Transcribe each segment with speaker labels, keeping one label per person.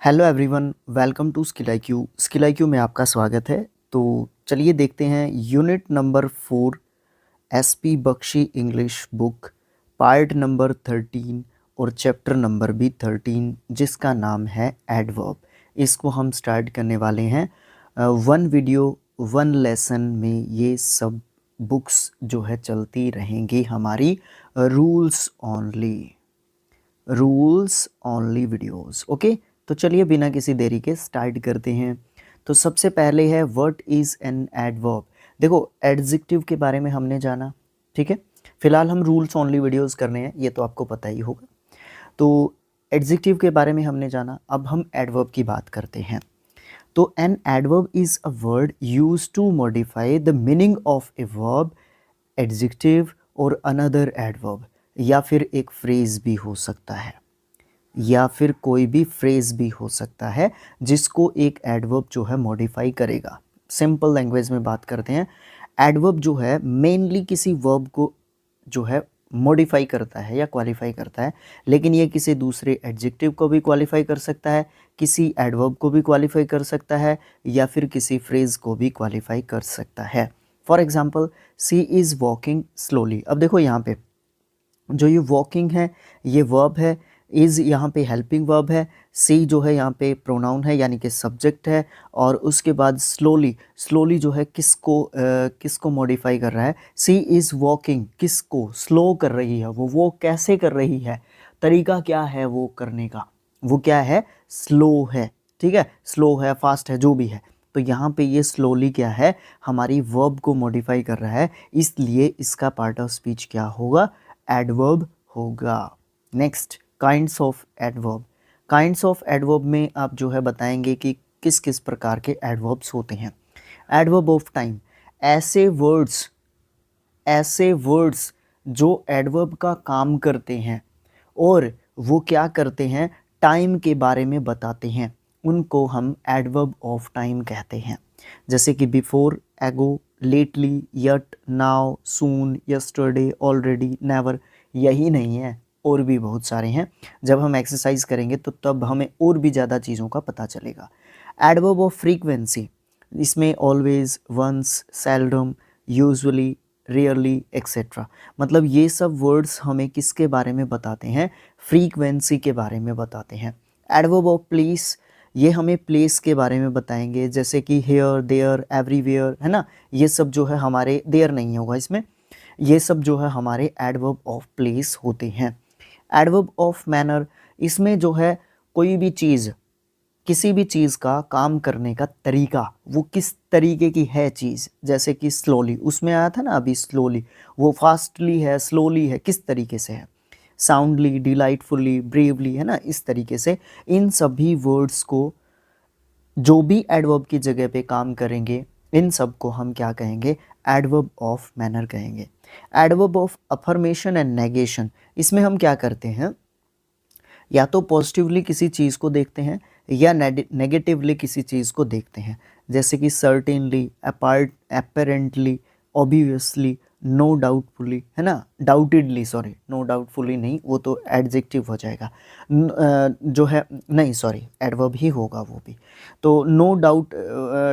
Speaker 1: Hello everyone, welcome to skill IQ। Skill IQ में आपका स्वागत है। तो चलिए देखते हैं unit number 4 SP Bakshi English book part number 13 और चैप्टर नंबर भी 13 जिसका नाम है एडवर्ब। इसको हम स्टार्ट करने वाले हैं। वन वीडियो वन लेसन में ये सब बुक्स जो है चलती रहेंगी हमारी रूल्स ओनली वीडियोस। ओके, तो चलिए बिना किसी देरी के स्टार्ट करते हैं। तो सबसे पहले है व्हाट इज़ एन एडवर्ब। देखो, एडजेक्टिव के बारे में हमने जाना, ठीक है। फिलहाल हम रूल्स ओनली वीडियोस करने हैं, ये तो आपको पता ही होगा। तो एडजेक्टिव के बारे में हमने जाना, अब हम एडवर्ब की बात करते हैं। तो an adverb is a word use to modify the meaning of a verb, adjective और अनदर एडवर्ब, या फिर एक फ्रेज भी हो सकता है, या फिर कोई भी फ्रेज भी हो सकता है जिसको एक एडवर्ब जो है मॉडिफाई करेगा। सिंपल लैंग्वेज में बात करते हैं, एडवर्ब जो है मेनली किसी वर्ब को जो है मॉडिफाई करता है या क्वालिफाई करता है, लेकिन ये किसी दूसरे एडजेक्टिव को भी क्वालिफाई कर सकता है, किसी एडवर्ब को भी क्वालिफाई कर सकता है, या फिर किसी फ्रेज को भी क्वालिफाई कर सकता है। For example, she is walking slowly. अब देखो यहाँ पे जो ये वॉकिंग है ये वर्ब है, इज़ यहाँ पे हेल्पिंग वर्ब है, सी जो है यहाँ पे प्रोनाउन है यानी कि सब्जेक्ट है, और उसके बाद स्लोली जो है किसको मॉडिफाई कर रहा है। सी इज़ वॉकिंग किसको स्लो कर रही है, वो कैसे कर रही है, तरीका क्या है वो करने का, वो क्या है, स्लो है, ठीक है, स्लो है, फास्ट है, जो भी है। तो यहाँ पे ये स्लोली क्या है, हमारी वर्ब को मॉडिफाई कर रहा है, इसलिए इसका पार्ट ऑफ स्पीच क्या होगा, एडवर्ब होगा। Next, kinds of adverb. Kinds of adverb में आप जो है बताएंगे कि किस किस प्रकार के एडवर्ब्स होते हैं। एडवर्ब ऑफ टाइम, ऐसे वर्ड्स जो एडवर्ब का काम करते हैं और वो क्या करते हैं, टाइम के बारे में बताते हैं, उनको हम एडवर्ब ऑफ टाइम कहते हैं। जैसे कि बिफोर, एगो, लेटली, यट, नाउ, सून, यस्टरडे, ऑलरेडी, नेवर। यही नहीं है, और भी बहुत सारे हैं। जब हम एक्सरसाइज करेंगे तो तब हमें और भी ज़्यादा चीज़ों का पता चलेगा। एडवर्ब ऑफ फ्रीक्वेंसी, इसमें always, once, seldom, usually, rarely etcetera. मतलब ये सब वर्ड्स हमें किसके बारे में बताते हैं, फ्रीक्वेंसी के बारे में बताते हैं। एडवर्ब ऑफ प्लेस, ये हमें प्लेस के बारे में बताएंगे, जैसे कि हेयर, देयर, एवरीवेयर, है ना। ये सब जो है हमारे, देयर नहीं होगा इसमें, ये सब जो है हमारे एडवर्ब ऑफ प्लेस होते हैं। एडवर्ब ऑफ मैनर, इसमें जो है कोई भी चीज़, किसी भी चीज़ का काम करने का तरीका, वो किस तरीके की है चीज़, जैसे कि स्लोली, उसमें आया था ना अभी, स्लोली, वो फास्टली है, स्लोली है, किस तरीके से है, साउंडली, डिलाइटफुली, ब्रेवली, है ना, इस तरीके से। इन सभी वर्ड्स को जो भी एडवर्ब की जगह पे काम करेंगे, इन सब को हम क्या कहेंगे, एडवर्ब ऑफ मैनर कहेंगे। Adverb of affirmation and negation, इसमें हम क्या करते हैं, या तो पॉजिटिवली किसी चीज़ को देखते हैं या नेगेटिवली किसी चीज़ को देखते हैं। जैसे कि certainly, apparently, obviously, no doubtfully, है ना, डाउटेडली, सॉरी, नो डाउटफुली नहीं, वो तो एडजेक्टिव हो जाएगा। जो है, नहीं सॉरी, एडवर्ब ही होगा वो भी। तो नो डाउट,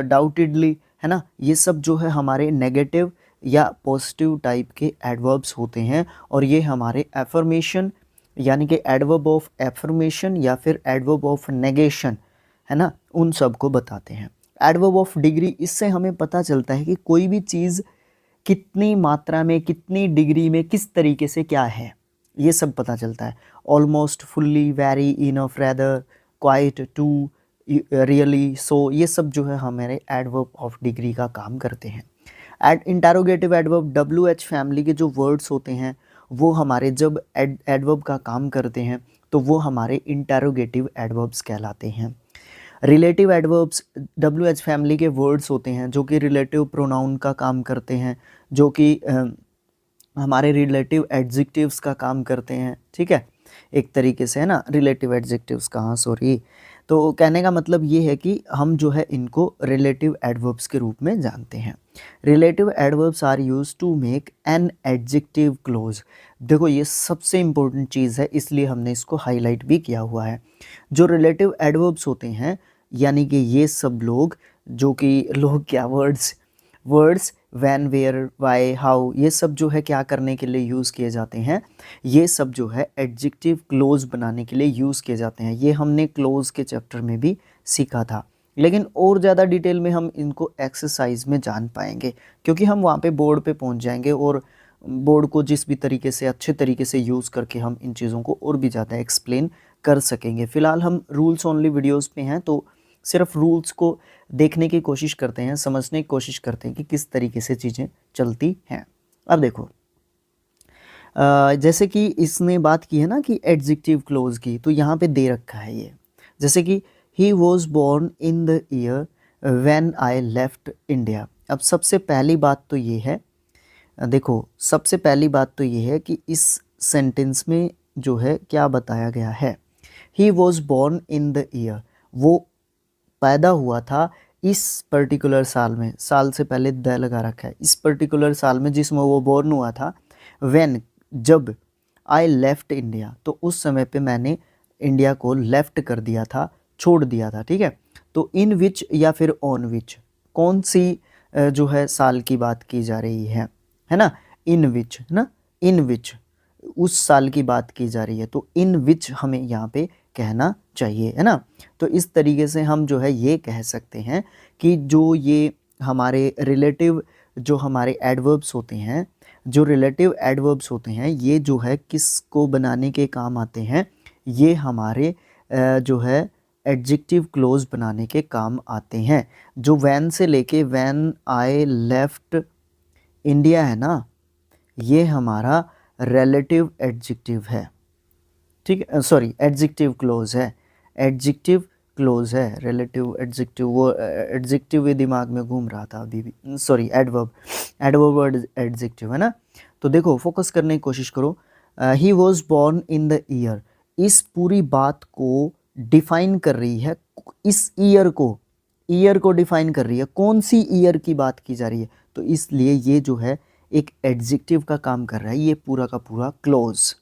Speaker 1: डाउटेडली, है ना, ये सब जो है हमारे नेगेटिव या पॉजिटिव टाइप के एडवर्ब्स होते हैं, और ये हमारे एफर्मेशन यानी कि एडवर्ब ऑफ एफर्मेशन या फिर एडवर्ब ऑफ नेगेशन, है ना, उन सब को बताते हैं। एडवर्ब ऑफ डिग्री, इससे हमें पता चलता है कि कोई भी चीज़ कितनी मात्रा में, कितनी डिग्री में, किस तरीके से क्या है, ये सब पता चलता है। Almost, fully, very, enough, rather, quite, too, really, so, ये सब जो है हमारे एडवर्ब ऑफ डिग्री का काम करते हैं। इंटरोगेटिव एडवर्ब, WH फैमिली के जो वर्ड्स होते हैं वो हमारे जब एडवर्ब का काम करते हैं तो वो हमारे इंटरोगेटिव एडवर्ब्स कहलाते हैं। रिलेटिव एडवर्ब्स, WH फैमिली के वर्ड्स होते हैं जो कि रिलेटिव प्रोनाउन का काम करते हैं, जो कि हमारे रिलेटिव एडजेक्टिव्स का काम करते हैं, ठीक है, एक तरीके से, है ना, रिलेटिव एडजेक्टिव्स का, हाँ सॉरी। तो कहने का मतलब ये है कि हम जो है इनको रिलेटिव एडवर्ब्स के रूप में जानते हैं। Relative adverbs are used to make an adjective close. देखो ये सबसे इम्पोर्टेंट चीज़ है, इसलिए हमने इसको हाईलाइट भी किया हुआ है। जो रिलेटिव एडवर्ब्स होते हैं, यानी कि ये सब लोग जो कि लोग क्या words when, where, why, how, ये सब जो है क्या करने के लिए यूज़ किए जाते हैं, ये सब जो है एडजेक्टिव क्लोज बनाने के लिए यूज़ किए जाते हैं। ये हमने क्लोज के चैप्टर में भी सीखा था, लेकिन और ज़्यादा डिटेल में हम इनको एक्सरसाइज में जान पाएंगे, क्योंकि हम वहाँ पे बोर्ड पे पहुँच जाएंगे और बोर्ड को जिस भी तरीके से अच्छे तरीके से यूज़ करके हम इन चीज़ों को और भी ज़्यादा एक्सप्लेन कर सकेंगे। फ़िलहाल हम रूल्स ओनली वीडियोज़ पे हैं, तो सिर्फ रूल्स को देखने की कोशिश करते हैं, समझने की कोशिश करते हैं कि किस तरीके से चीज़ें चलती हैं। अब देखो, जैसे कि इसने बात की है ना कि एडजेक्टिव क्लोज की, तो यहाँ पे दे रखा है ये, जैसे कि he was born in the year when I left India. अब सबसे पहली बात तो ये है, देखो सबसे पहली बात तो ये है कि इस सेंटेंस में जो है क्या बताया गया है। He was born in the year, वो पैदा हुआ था इस पर्टिकुलर साल में, साल से पहले द लगा रखा है, इस पर्टिकुलर साल में जिसमें वो बोर्न हुआ था। व्हेन, जब, आई लेफ्ट इंडिया, तो उस समय पे मैंने इंडिया को लेफ्ट कर दिया था, छोड़ दिया था, ठीक है। तो इन विच या फिर ऑन विच, कौन सी जो है साल की बात की जा रही है ना, इन विच, है ना, इन विच उस साल की बात की जा रही है, तो इन विच हमें यहाँ पे कहना चाहिए, है ना। तो इस तरीके से हम जो है ये कह सकते हैं कि जो ये हमारे रिलेटिव जो हमारे एडवर्ब्स होते हैं, जो रिलेटिव एडवर्ब्स होते हैं, ये जो है किसको बनाने के काम आते हैं, ये हमारे जो है एडजेक्टिव क्लोज बनाने के काम आते हैं। जो वैन से लेके वैन आई लेफ्ट इंडिया है ना, ये हमारा रिलेटिव एडजेक्टिव है, ठीक है, सॉरी एडजेक्टिव क्लोज है, एडजेक्टिव क्लोज है, रिलेटिव एडजेक्टिव, वो एडजेक्टिव भी दिमाग में घूम रहा था अभी भी, सॉरी एडवर्ब, एडवर्ब एडजेक्टिव है ना। तो देखो फोकस करने की कोशिश करो। He was born in the year, इस पूरी बात को डिफाइन कर रही है, इस ईयर को डिफाइन कर रही है, कौन सी ईयर की बात की जा रही है, तो इसलिए ये जो है एक एडजेक्टिव का काम कर रहा है। ये पूरा का पूरा क्लोज,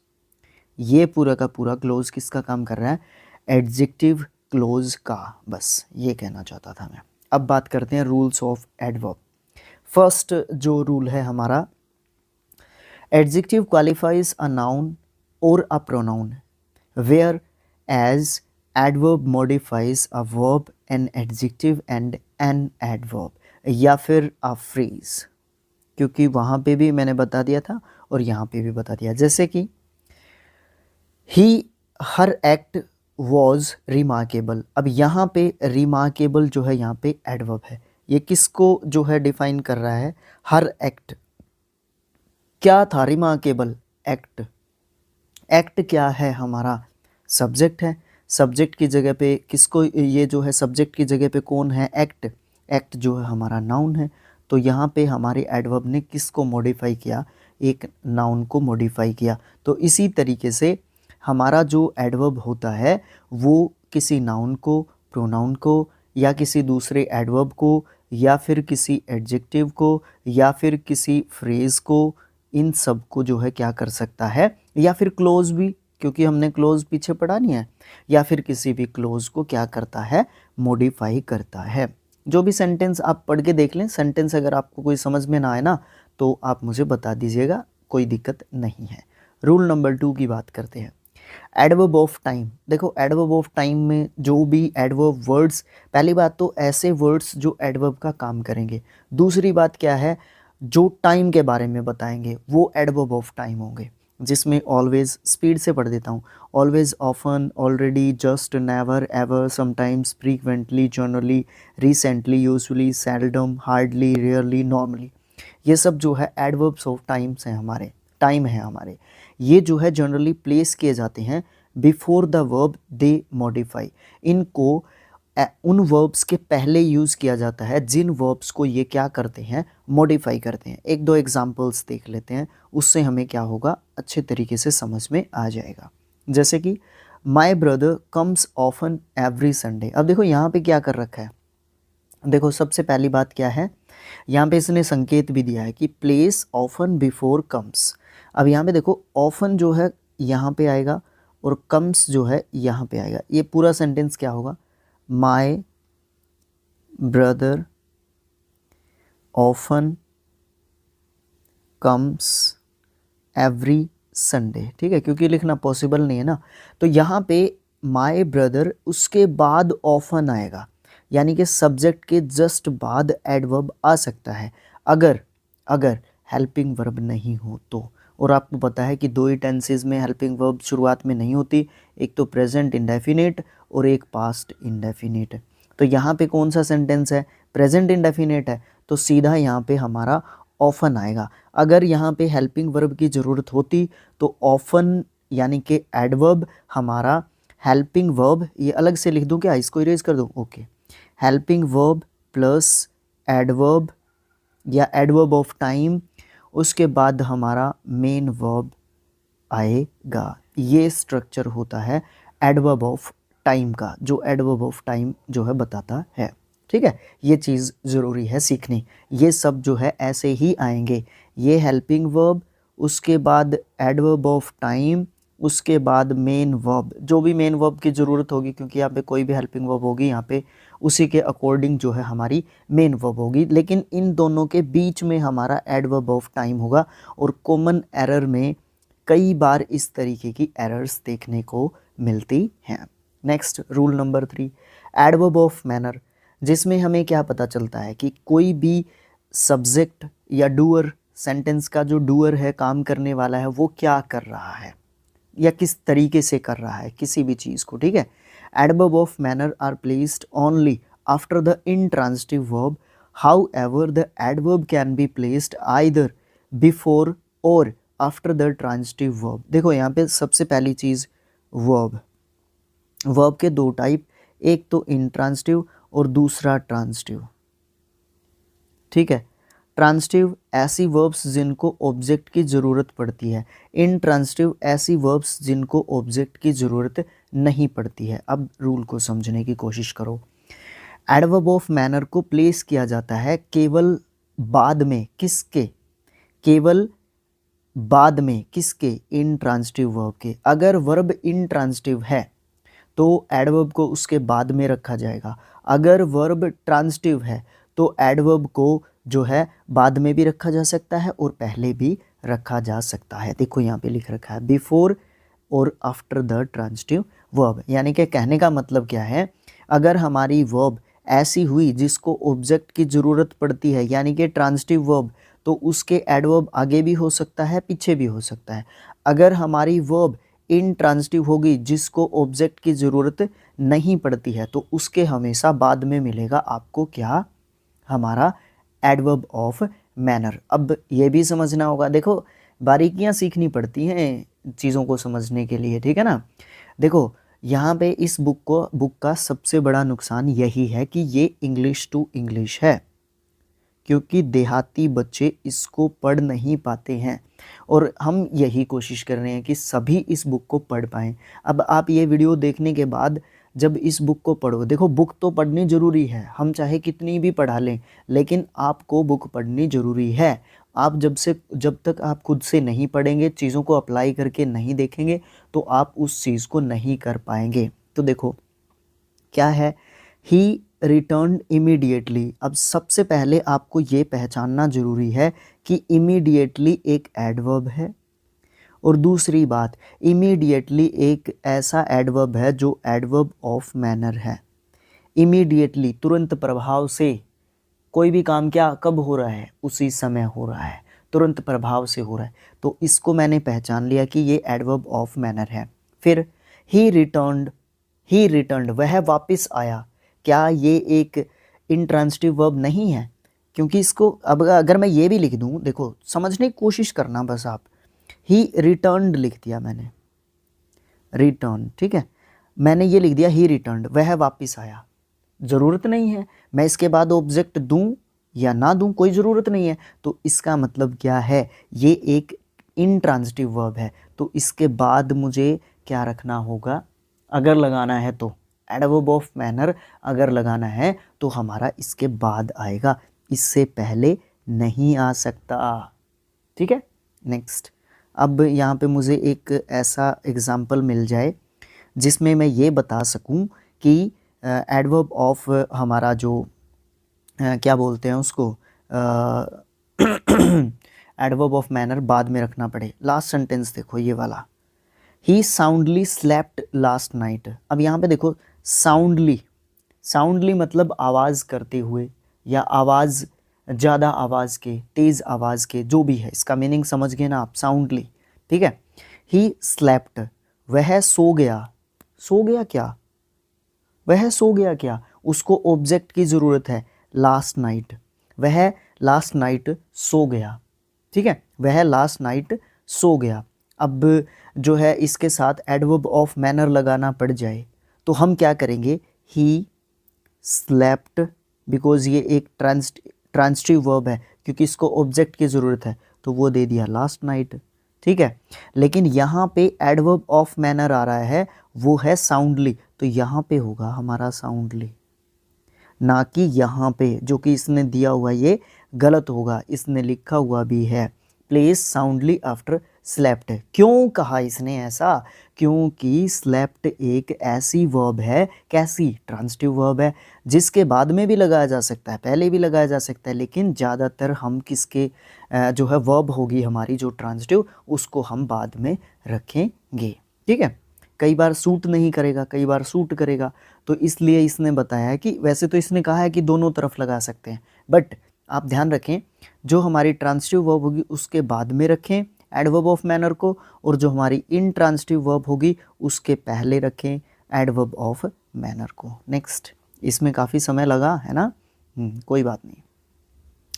Speaker 1: ये पूरा का पूरा क्लोज किसका काम कर रहा है, एडजेक्टिव क्लोज का, बस ये कहना चाहता था मैं। अब बात करते हैं रूल्स ऑफ एडवर्ब। फर्स्ट जो रूल है हमारा, एडजेक्टिव क्वालिफाइज अ नाउन और a pronoun whereas adverb modifies a verb, an adjective and an adverb, या फिर अ फ्रेज, क्योंकि वहाँ पे भी मैंने बता दिया था और यहाँ पे भी बता दिया। जैसे कि ही, हर एक्ट वॉज रिमार्केबल, अब यहाँ पे रिमार्केबल जो है यहाँ पे एडवर्ब है, ये किसको जो है डिफाइन कर रहा है, हर एक्ट, क्या था रिमार्केबल, एक्ट, एक्ट क्या है हमारा, सब्जेक्ट है, सब्जेक्ट की जगह पे किसको, ये जो है सब्जेक्ट की जगह पे कौन है, एक्ट, एक्ट जो है हमारा नाउन है। तो यहाँ पे हमारे एडवर्ब ने किसको मॉडिफाई किया, एक नाउन को मॉडिफाई किया। तो इसी तरीके से हमारा जो एडवर्ब होता है वो किसी नाउन को, प्रोनाउन को, या किसी दूसरे एडवर्ब को, या फिर किसी एडजेक्टिव को, या फिर किसी फ्रेज को, इन सब को जो है क्या कर सकता है, या फिर क्लोज भी, क्योंकि हमने क्लोज पीछे पढ़ा नहीं है, या फिर किसी भी क्लोज को क्या करता है, मॉडिफाई करता है। जो भी सेंटेंस आप पढ़ के देख लें, सेंटेंस अगर आपको कोई समझ में ना आए ना तो आप मुझे बता दीजिएगा, कोई दिक्कत नहीं है। रूल नंबर 2 की बात करते हैं, एडवर्ब ऑफ टाइम। देखो एडवर्ब ऑफ टाइम में जो भी एडवर्ब वर्ड्स, पहली बात तो ऐसे वर्ड्स जो एडवर्ब का काम करेंगे, दूसरी बात क्या है, जो टाइम के बारे में बताएंगे वो एडवर्ब ऑफ टाइम होंगे, जिसमें ऑलवेज, स्पीड से पढ़ देता हूँ, always, often, already, just, never, ever, sometimes, frequently, generally, recently, usually, seldom, hardly, rarely, normally, ये सब जो है एडवर्ब्स ऑफ टाइम्स हैं हमारे, टाइम है हमारे। ये जो है जनरली प्लेस किए जाते हैं before the verb they modify, इनको उन वर्ब्स के पहले यूज़ किया जाता है जिन वर्ब्स को ये क्या करते हैं, मॉडिफाई करते हैं। एक दो एग्जांपल्स देख लेते हैं, उससे हमें क्या होगा, अच्छे तरीके से समझ में आ जाएगा। जैसे कि my brother comes often every Sunday. अब देखो यहाँ पे क्या कर रखा है, देखो सबसे पहली बात क्या है, यहाँ पे इसने संकेत भी दिया है कि प्लेस ऑफन बिफोर कम्स। अब यहाँ पे देखो ऑफन जो है यहाँ पे आएगा और कम्स जो है यहाँ पे आएगा। ये पूरा सेंटेंस क्या होगा, my brother often comes every Sunday. ठीक है, क्योंकि लिखना पॉसिबल नहीं है ना, तो यहाँ पे माई ब्रदर उसके बाद ऑफन आएगा, यानी कि सब्जेक्ट के जस्ट बाद एडवर्ब आ सकता है अगर हेल्पिंग वर्ब नहीं हो तो। और आपको पता है कि दो ही टेंसेज में हेल्पिंग वर्ब शुरुआत में नहीं होती, एक तो प्रेजेंट इंडेफिनिट और एक पास्ट इंडेफिनिट। तो यहाँ पे कौन सा सेंटेंस है, प्रेजेंट इंडेफिनिट है, तो सीधा यहाँ पे हमारा ऑफन आएगा। अगर यहाँ पे हेल्पिंग वर्ब की ज़रूरत होती तो ऑफन यानी कि एडवर्ब हमारा हेल्पिंग वर्ब, ये अलग से लिख दूँ क्या, इसको इरेज कर दूँ, okay, helping verb plus adverb या एडवर्ब ऑफ टाइम, उसके बाद हमारा मेन वर्ब आएगा। ये स्ट्रक्चर होता है एडवर्ब ऑफ टाइम का, जो एडवर्ब ऑफ टाइम जो है बताता है। ठीक है, ये चीज़ ज़रूरी है सीखनी। ये सब जो है ऐसे ही आएंगे, ये हेल्पिंग वर्ब, उसके बाद एडवर्ब ऑफ टाइम, उसके बाद मेन वर्ब, जो भी मेन वर्ब की ज़रूरत होगी, क्योंकि यहाँ पे कोई भी हेल्पिंग वर्ब होगी यहाँ पे उसी के अकॉर्डिंग जो है हमारी मेन वर्ब होगी। लेकिन इन दोनों के बीच में हमारा एडवर्ब ऑफ टाइम होगा। और कॉमन एरर में कई बार इस तरीके की एरर्स देखने को मिलती हैं। Next rule number 3, adverb of manner, जिसमें हमें क्या पता चलता है कि कोई भी सब्जेक्ट या डूअर, सेंटेंस का जो डूअर है, काम करने वाला है, वो क्या कर रहा है या किस तरीके से कर रहा है किसी भी चीज़ को। ठीक है, adverb of manner are placed only after the intransitive verb, however the adverb can be placed either before और आफ्टर द ट्रांजिटिव वर्ब। देखो यहाँ पे सबसे पहली चीज़ वर्ब, वर्ब के दो टाइप, एक तो इंट्रांजिटिव और दूसरा ट्रांजिटिव। ठीक है, ट्रांजिटिव ऐसी वर्ब्स जिनको ऑब्जेक्ट की ज़रूरत पड़ती है, इंट्रांजिटिव ऐसी वर्ब्स जिनको ऑब्जेक्ट की ज़रूरत नहीं पड़ती है। अब रूल को समझने की कोशिश करो। एडवर्ब ऑफ मैनर को प्लेस किया जाता है केवल बाद में, किसके, केवल बाद में किसके, इंट्रांजिटिव वर्ब के। अगर वर्ब इंट्रांजिटिव है तो एडवर्ब को उसके बाद में रखा जाएगा, अगर वर्ब ट्रांजिटिव है तो एडवर्ब को जो है बाद में भी रखा जा सकता है और पहले भी रखा जा सकता है। देखो यहाँ पे लिख रखा है बिफोर और आफ्टर द ट्रांजिटिव वर्ब, यानी कि कहने का मतलब क्या है, अगर हमारी वर्ब ऐसी हुई जिसको ऑब्जेक्ट की ज़रूरत पड़ती है, यानी कि ट्रांजिटिव वर्ब, तो उसके एडवर्ब आगे भी हो सकता है पीछे भी हो सकता है। अगर हमारी वर्ब इंट्रांजिटिव होगी जिसको ऑब्जेक्ट की ज़रूरत नहीं पड़ती है, तो उसके हमेशा बाद में मिलेगा आपको क्या, हमारा एडवर्ब ऑफ मैनर। अब ये भी समझना होगा, देखो बारीकियां सीखनी पड़ती हैं चीज़ों को समझने के लिए। ठीक है ना, देखो यहाँ पे इस बुक का सबसे बड़ा नुकसान यही है कि ये इंग्लिश टू इंग्लिश है, क्योंकि देहाती बच्चे इसको पढ़ नहीं पाते हैं और हम यही कोशिश कर रहे हैं कि सभी इस बुक को पढ़ पाएँ। अब आप ये वीडियो देखने के बाद जब इस बुक को पढ़ो, देखो बुक तो पढ़नी ज़रूरी है, हम चाहे कितनी भी पढ़ा लें, लेकिन आपको बुक पढ़नी ज़रूरी है। आप जब तक आप खुद से नहीं पढ़ेंगे, चीज़ों को अप्लाई करके नहीं देखेंगे, तो आप उस चीज़ को नहीं कर पाएंगे। तो देखो क्या है, ही रिटर्न इमीडिएटली। अब सबसे पहले आपको ये पहचानना ज़रूरी है कि इमीडिएटली एक एडवर्ब है, और दूसरी बात, इमीडिएटली एक ऐसा एडवर्ब है जो एडवर्ब ऑफ मैनर है। इमीडिएटली तुरंत प्रभाव से, कोई भी काम क्या कब हो रहा है, उसी समय हो रहा है, तुरंत प्रभाव से हो रहा है, तो इसको मैंने पहचान लिया कि ये एडवर्ब ऑफ मैनर है। फिर ही रिटर्न्ड, वह वापस आया, क्या ये एक इंट्रांजिटिव वर्ब नहीं है? क्योंकि इसको अब अगर मैं ये भी लिख दूं, देखो समझने की कोशिश करना बस आप, ही रिटर्न्ड लिख दिया मैंने, रिटर्न, ठीक है, मैंने ये लिख दिया ही रिटर्न्ड, वह वापस आया, ज़रूरत नहीं है मैं इसके बाद ऑब्जेक्ट दूं या ना दूं, कोई ज़रूरत नहीं है। तो इसका मतलब क्या है, ये एक इंट्रांजिटिव वर्ब है, तो इसके बाद मुझे क्या रखना होगा, अगर लगाना है तो, एडवर्ब ऑफ मैनर अगर लगाना है तो हमारा इसके बाद आएगा, इससे पहले नहीं आ सकता। ठीक है, नेक्स्ट। अब यहाँ पे मुझे एक ऐसा एग्जाम्पल मिल जाए जिसमें मैं ये बता सकूं कि एडवर्ब ऑफ हमारा जो क्या बोलते हैं उसको, एडवर्ब ऑफ मैनर बाद में रखना पड़े। लास्ट सेंटेंस देखो ये वाला, ही साउंडली स्लेप्ट लास्ट नाइट। अब यहाँ पे देखो साउंडली, साउंडली मतलब आवाज़ करते हुए या आवाज़, ज़्यादा आवाज़ के, तेज़ आवाज़ के, जो भी है इसका मीनिंग समझ गए ना आप, साउंडली। ठीक है, ही स्लेप्ट, वह सो गया। सो गया क्या, वह सो गया क्या, उसको ऑब्जेक्ट की ज़रूरत है, लास्ट नाइट, वह लास्ट नाइट सो गया। ठीक है, वह लास्ट नाइट सो गया। अब जो है इसके साथ एडवर्ब ऑफ मैनर लगाना पड़ जाए तो हम क्या करेंगे, ही स्लेप्ट, बिकॉज ये एक ट्रांजिटिव वर्ब है, क्योंकि इसको ऑब्जेक्ट की ज़रूरत है तो वो दे दिया लास्ट नाइट। ठीक है, लेकिन यहाँ पे एडवर्ब ऑफ मैनर आ रहा है, वो है साउंडली, तो यहाँ पे होगा हमारा साउंडली, ना कि यहाँ पे, जो कि इसने दिया हुआ ये गलत होगा। इसने लिखा हुआ भी है प्लेस साउंडली आफ्टर स्लेप्ट। क्यों कहा इसने ऐसा, क्योंकि स्लेप्ट एक ऐसी वर्ब है, कैसी, ट्रांजिटिव वर्ब है, जिसके बाद में भी लगाया जा सकता है, पहले भी लगाया जा सकता है, लेकिन ज़्यादातर हम किसके जो है वर्ब होगी हमारी जो ट्रांजिटिव, उसको हम बाद में रखेंगे। ठीक है, कई बार सूट नहीं करेगा, कई बार सूट करेगा, तो इसलिए इसने बताया है कि वैसे तो इसने कहा है कि दोनों तरफ लगा सकते हैं, बट आप ध्यान रखें जो हमारी ट्रांजिटिव वर्ब होगी उसके बाद में रखें एडवर्ब ऑफ मैनर को, और जो हमारी इनट्रांजिटिव वर्ब होगी उसके पहले रखें एडवर्ब ऑफ मैनर को। नेक्स्ट, इसमें काफ़ी समय लगा है ना, कोई बात नहीं।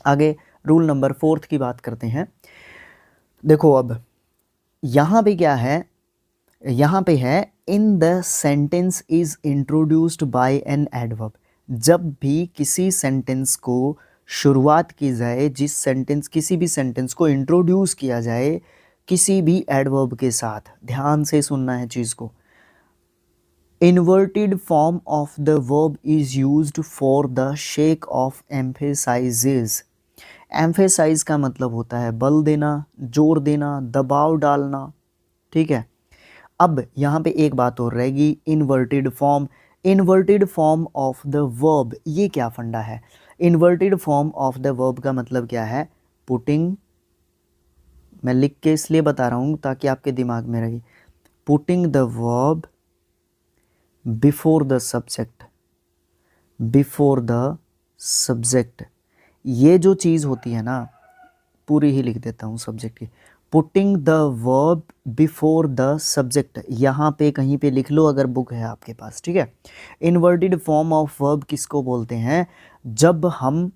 Speaker 1: आगे रूल नंबर 4 की बात करते हैं। देखो अब यहाँ पे क्या है, यहाँ पे है in the sentence is introduced by an adverb. जब भी किसी सेंटेंस को शुरुआत की जाए, जिस सेंटेंस, किसी भी सेंटेंस को इंट्रोड्यूस किया जाए किसी भी एडवर्ब के साथ, ध्यान से सुनना है चीज़ को, inverted form of the verb is used for the sake of emphasises. Emphasise का मतलब होता है बल देना, जोर देना, दबाव डालना। ठीक है, अब यहाँ पे एक बात और रहेगी, inverted form, inverted form of the verb, ये क्या फंडा है। Inverted form of the verb का मतलब क्या है, पुटिंग, मैं लिख के इसलिए बता रहा हूँ ताकि आपके दिमाग में रहे, putting the verb before the subject, before the subject. ये जो चीज़ होती है ना, पूरी ही लिख देता हूँ सब्जेक्ट की, putting the verb before the subject, यहाँ पे कहीं पे लिख लो अगर बुक है आपके पास। ठीक है, इन्वर्टेड फॉर्म ऑफ वर्ब किसको बोलते हैं, जब हम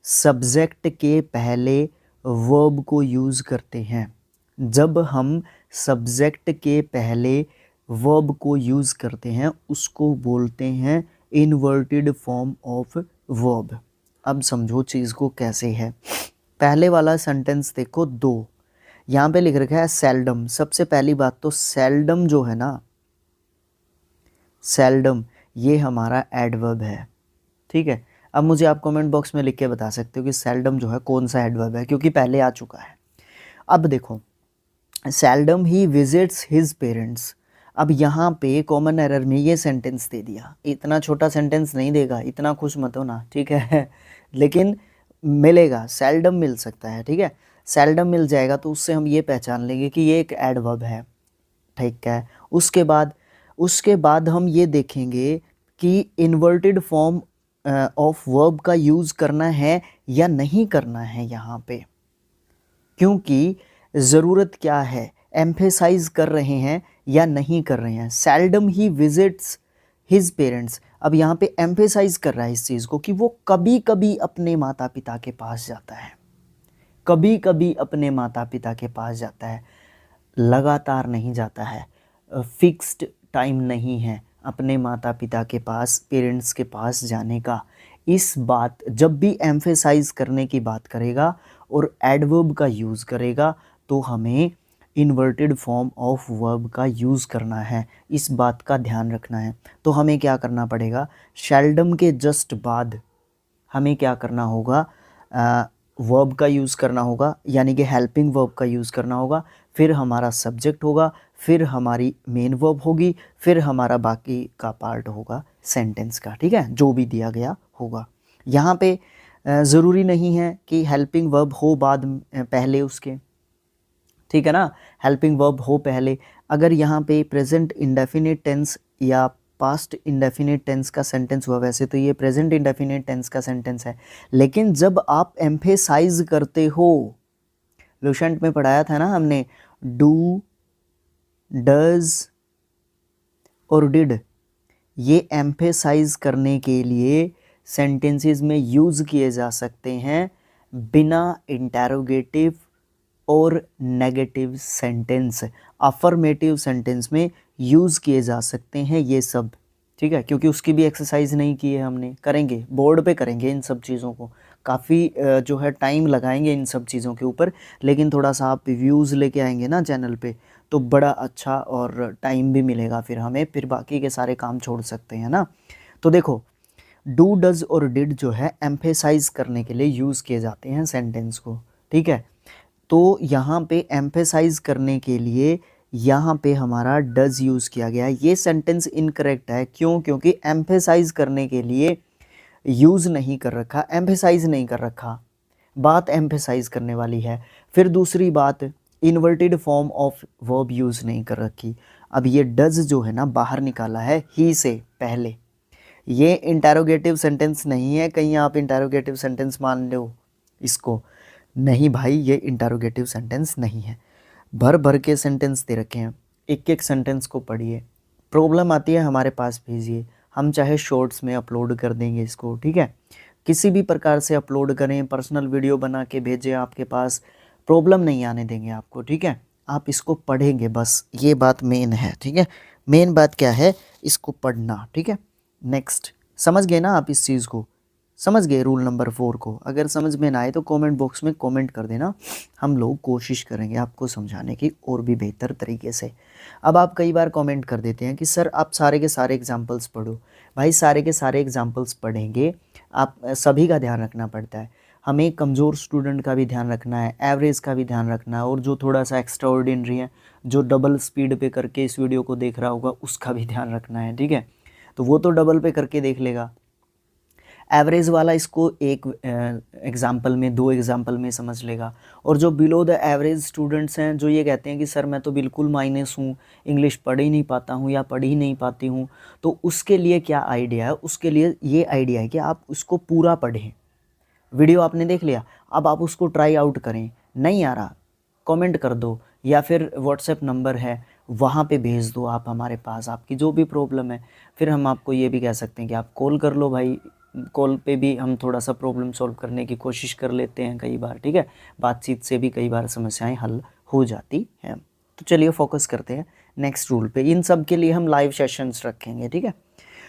Speaker 1: सब्जेक्ट के पहले वर्ब को यूज़ करते हैं, जब हम सब्जेक्ट के पहले वर्ब को यूज़ करते हैं उसको बोलते हैं इन्वर्टेड फॉर्म ऑफ वर्ब। अब समझो चीज़ को कैसे है। पहले वाला सेंटेंस देखो, दो, यहाँ पे लिख रखा है सेल्डम। सबसे पहली बात तो सेल्डम जो है ना, सेल्डम ये हमारा एडवर्ब है। ठीक है, अब मुझे आप कमेंट बॉक्स में लिख के बता सकते हो कि सेल्डम जो है कौन सा एडवर्ब है, क्योंकि पहले आ चुका है। अब देखो, सेल्डम ही विजिट्स हिज पेरेंट्स। अब यहाँ पे कॉमन एरर में ये सेंटेंस दे दिया, इतना छोटा सेंटेंस नहीं देगा, इतना खुश मत हो ना। ठीक है लेकिन मिलेगा, सेल्डम मिल सकता है। ठीक है, सेल्डम मिल जाएगा तो उससे हम ये पहचान लेंगे कि ये एक एडवर्ब है। ठीक है, उसके बाद हम ये देखेंगे कि इन्वर्टेड फॉर्म ऑफ वर्ब का यूज़ करना है या नहीं करना है यहाँ पे, क्योंकि ज़रूरत क्या है, एम्फेसाइज कर रहे हैं या नहीं कर रहे हैं। सेल्डम ही विजिट्स हिज पेरेंट्स, अब यहाँ पे एम्फेसाइज कर रहा है इस चीज़ को कि वो कभी कभी अपने माता पिता के पास जाता है, कभी कभी अपने माता पिता के पास जाता है, लगातार नहीं जाता है, फिक्स्ड टाइम नहीं है अपने माता पिता के पास, पेरेंट्स के पास जाने का। इस बात, जब भी एम्फेसाइज करने की बात करेगा और एडवर्ब का यूज़ करेगा तो हमें इन्वर्टेड फॉर्म ऑफ वर्ब का यूज़ करना है, इस बात का ध्यान रखना है। तो हमें क्या करना पड़ेगा, शेल्डम के जस्ट बाद हमें क्या करना होगा, वर्ब का यूज़ करना होगा, यानी कि हेल्पिंग वर्ब का यूज़ करना होगा, फिर हमारा सब्जेक्ट होगा, फिर हमारी मेन वर्ब होगी, फिर हमारा बाकी का पार्ट होगा सेंटेंस का, ठीक है, जो भी दिया गया होगा। यहाँ पे ज़रूरी नहीं है कि हेल्पिंग वर्ब हो बाद पहले उसके, ठीक है ना, हेल्पिंग वर्ब हो पहले। अगर यहाँ पे प्रेजेंट इंडेफिनिट टेंस या पास्ट इंडेफिनिट टेंस का सेंटेंस हुआ, वैसे तो ये प्रेजेंट इंडेफिनिट टेंस का सेंटेंस है, लेकिन जब आप एम्फेसाइज करते हो, लुसेंट में पढ़ाया था ना हमने, डू, डज और डिड, ये एम्फेसाइज करने के लिए सेंटेंसेस में यूज़ किए जा सकते हैं बिना इंटेरोगेटिव और नेगेटिव सेंटेंस। अफर्मेटिव सेंटेंस में यूज़ किए जा सकते हैं ये सब, ठीक है, क्योंकि उसकी भी एक्सरसाइज नहीं की है हमने, करेंगे बोर्ड पे करेंगे इन सब चीज़ों को, काफ़ी जो है टाइम लगाएंगे इन सब चीज़ों के ऊपर, लेकिन थोड़ा सा आप व्यूज़ लेके आएंगे ना चैनल पे तो बड़ा अच्छा और टाइम भी मिलेगा फिर हमें, फिर बाकी के सारे काम छोड़ सकते हैं ना। तो देखो, डू, डज और डिड जो है एम्फेसाइज करने के लिए यूज़ किए जाते हैं सेंटेंस को, ठीक है। तो यहाँ पे एम्फेसाइज करने के लिए यहाँ पे हमारा डज यूज़ किया गया है। ये सेंटेंस इनकरेक्ट है, क्यों? क्योंकि एम्फेसाइज करने के लिए यूज़ नहीं कर रखा, एम्फेसाइज नहीं कर रखा, बात एम्फेसाइज करने वाली है। फिर दूसरी बात, inverted form of verb use नहीं कर रखी। अब ये डज जो है ना बाहर निकाला है ही से पहले, ये इंटेरोगेटिव सेंटेंस नहीं है, कहीं आप इंटेरोगेटिव सेंटेंस मान लो इसको, नहीं भाई, ये इंटेरोगेटिव सेंटेंस नहीं है। भर भर के सेंटेंस दे रखे हैं, एक एक सेंटेंस को पढ़िए, प्रॉब्लम आती है हमारे पास भेजिए, हम चाहे शॉर्ट्स में अपलोड कर देंगे इसको, ठीक है, किसी भी प्रकार से अपलोड करें, पर्सनल वीडियो बना के भेजें आपके पास, प्रॉब्लम नहीं आने देंगे आपको, ठीक है। आप इसको पढ़ेंगे बस, ये बात मेन है, ठीक है, मेन बात क्या है, इसको पढ़ना, ठीक है। नेक्स्ट, समझ गए ना आप इस चीज़ को, समझ गए रूल नंबर 4 को? अगर समझ में ना आए तो कमेंट बॉक्स में कमेंट कर देना, हम लोग कोशिश करेंगे आपको समझाने की और भी बेहतर तरीके से। अब आप कई बार कमेंट कर देते हैं कि सर आप सारे के सारे एग्जांपल्स पढ़ो। भाई सारे के सारे एग्जांपल्स पढ़ेंगे, आप सभी का ध्यान रखना पड़ता है, हमें कमज़ोर स्टूडेंट का भी ध्यान रखना है, एवरेज का भी ध्यान रखना है, और जो थोड़ा सा एक्स्ट्रा ऑर्डिनरी है, जो डबल स्पीड पे करके इस वीडियो को देख रहा होगा, उसका भी ध्यान रखना है, ठीक है। तो वो तो डबल पे करके देख लेगा, एवरेज वाला इसको एक एग्जाम्पल में, 2 एग्जाम्पल में समझ लेगा। और जो बिलो द एवरेज स्टूडेंट्स हैं, जो ये कहते हैं कि सर मैं तो बिल्कुल माइनस हूँ, इंग्लिश पढ़ ही नहीं पाता हूँ या पढ़ ही नहीं पाती हूँ, तो उसके लिए क्या आइडिया है? उसके लिए ये आइडिया है कि आप उसको पूरा पढ़ें। वीडियो आपने देख लिया, अब आप उसको ट्राई आउट करें, नहीं आ रहा कमेंट कर दो, या फिर व्हाट्सएप नंबर है वहाँ पे भेज दो आप हमारे पास, आपकी जो भी प्रॉब्लम है। फिर हम आपको ये भी कह सकते हैं कि आप कॉल कर लो भाई, कॉल पे भी हम थोड़ा सा प्रॉब्लम सॉल्व करने की कोशिश कर लेते हैं कई बार, ठीक है, बातचीत से भी कई बार समस्याएं हल हो जाती हैं। तो चलिए फोकस करते हैं नेक्स्ट रूल पे, इन सब के लिए हम लाइव सेशंस रखेंगे, ठीक है।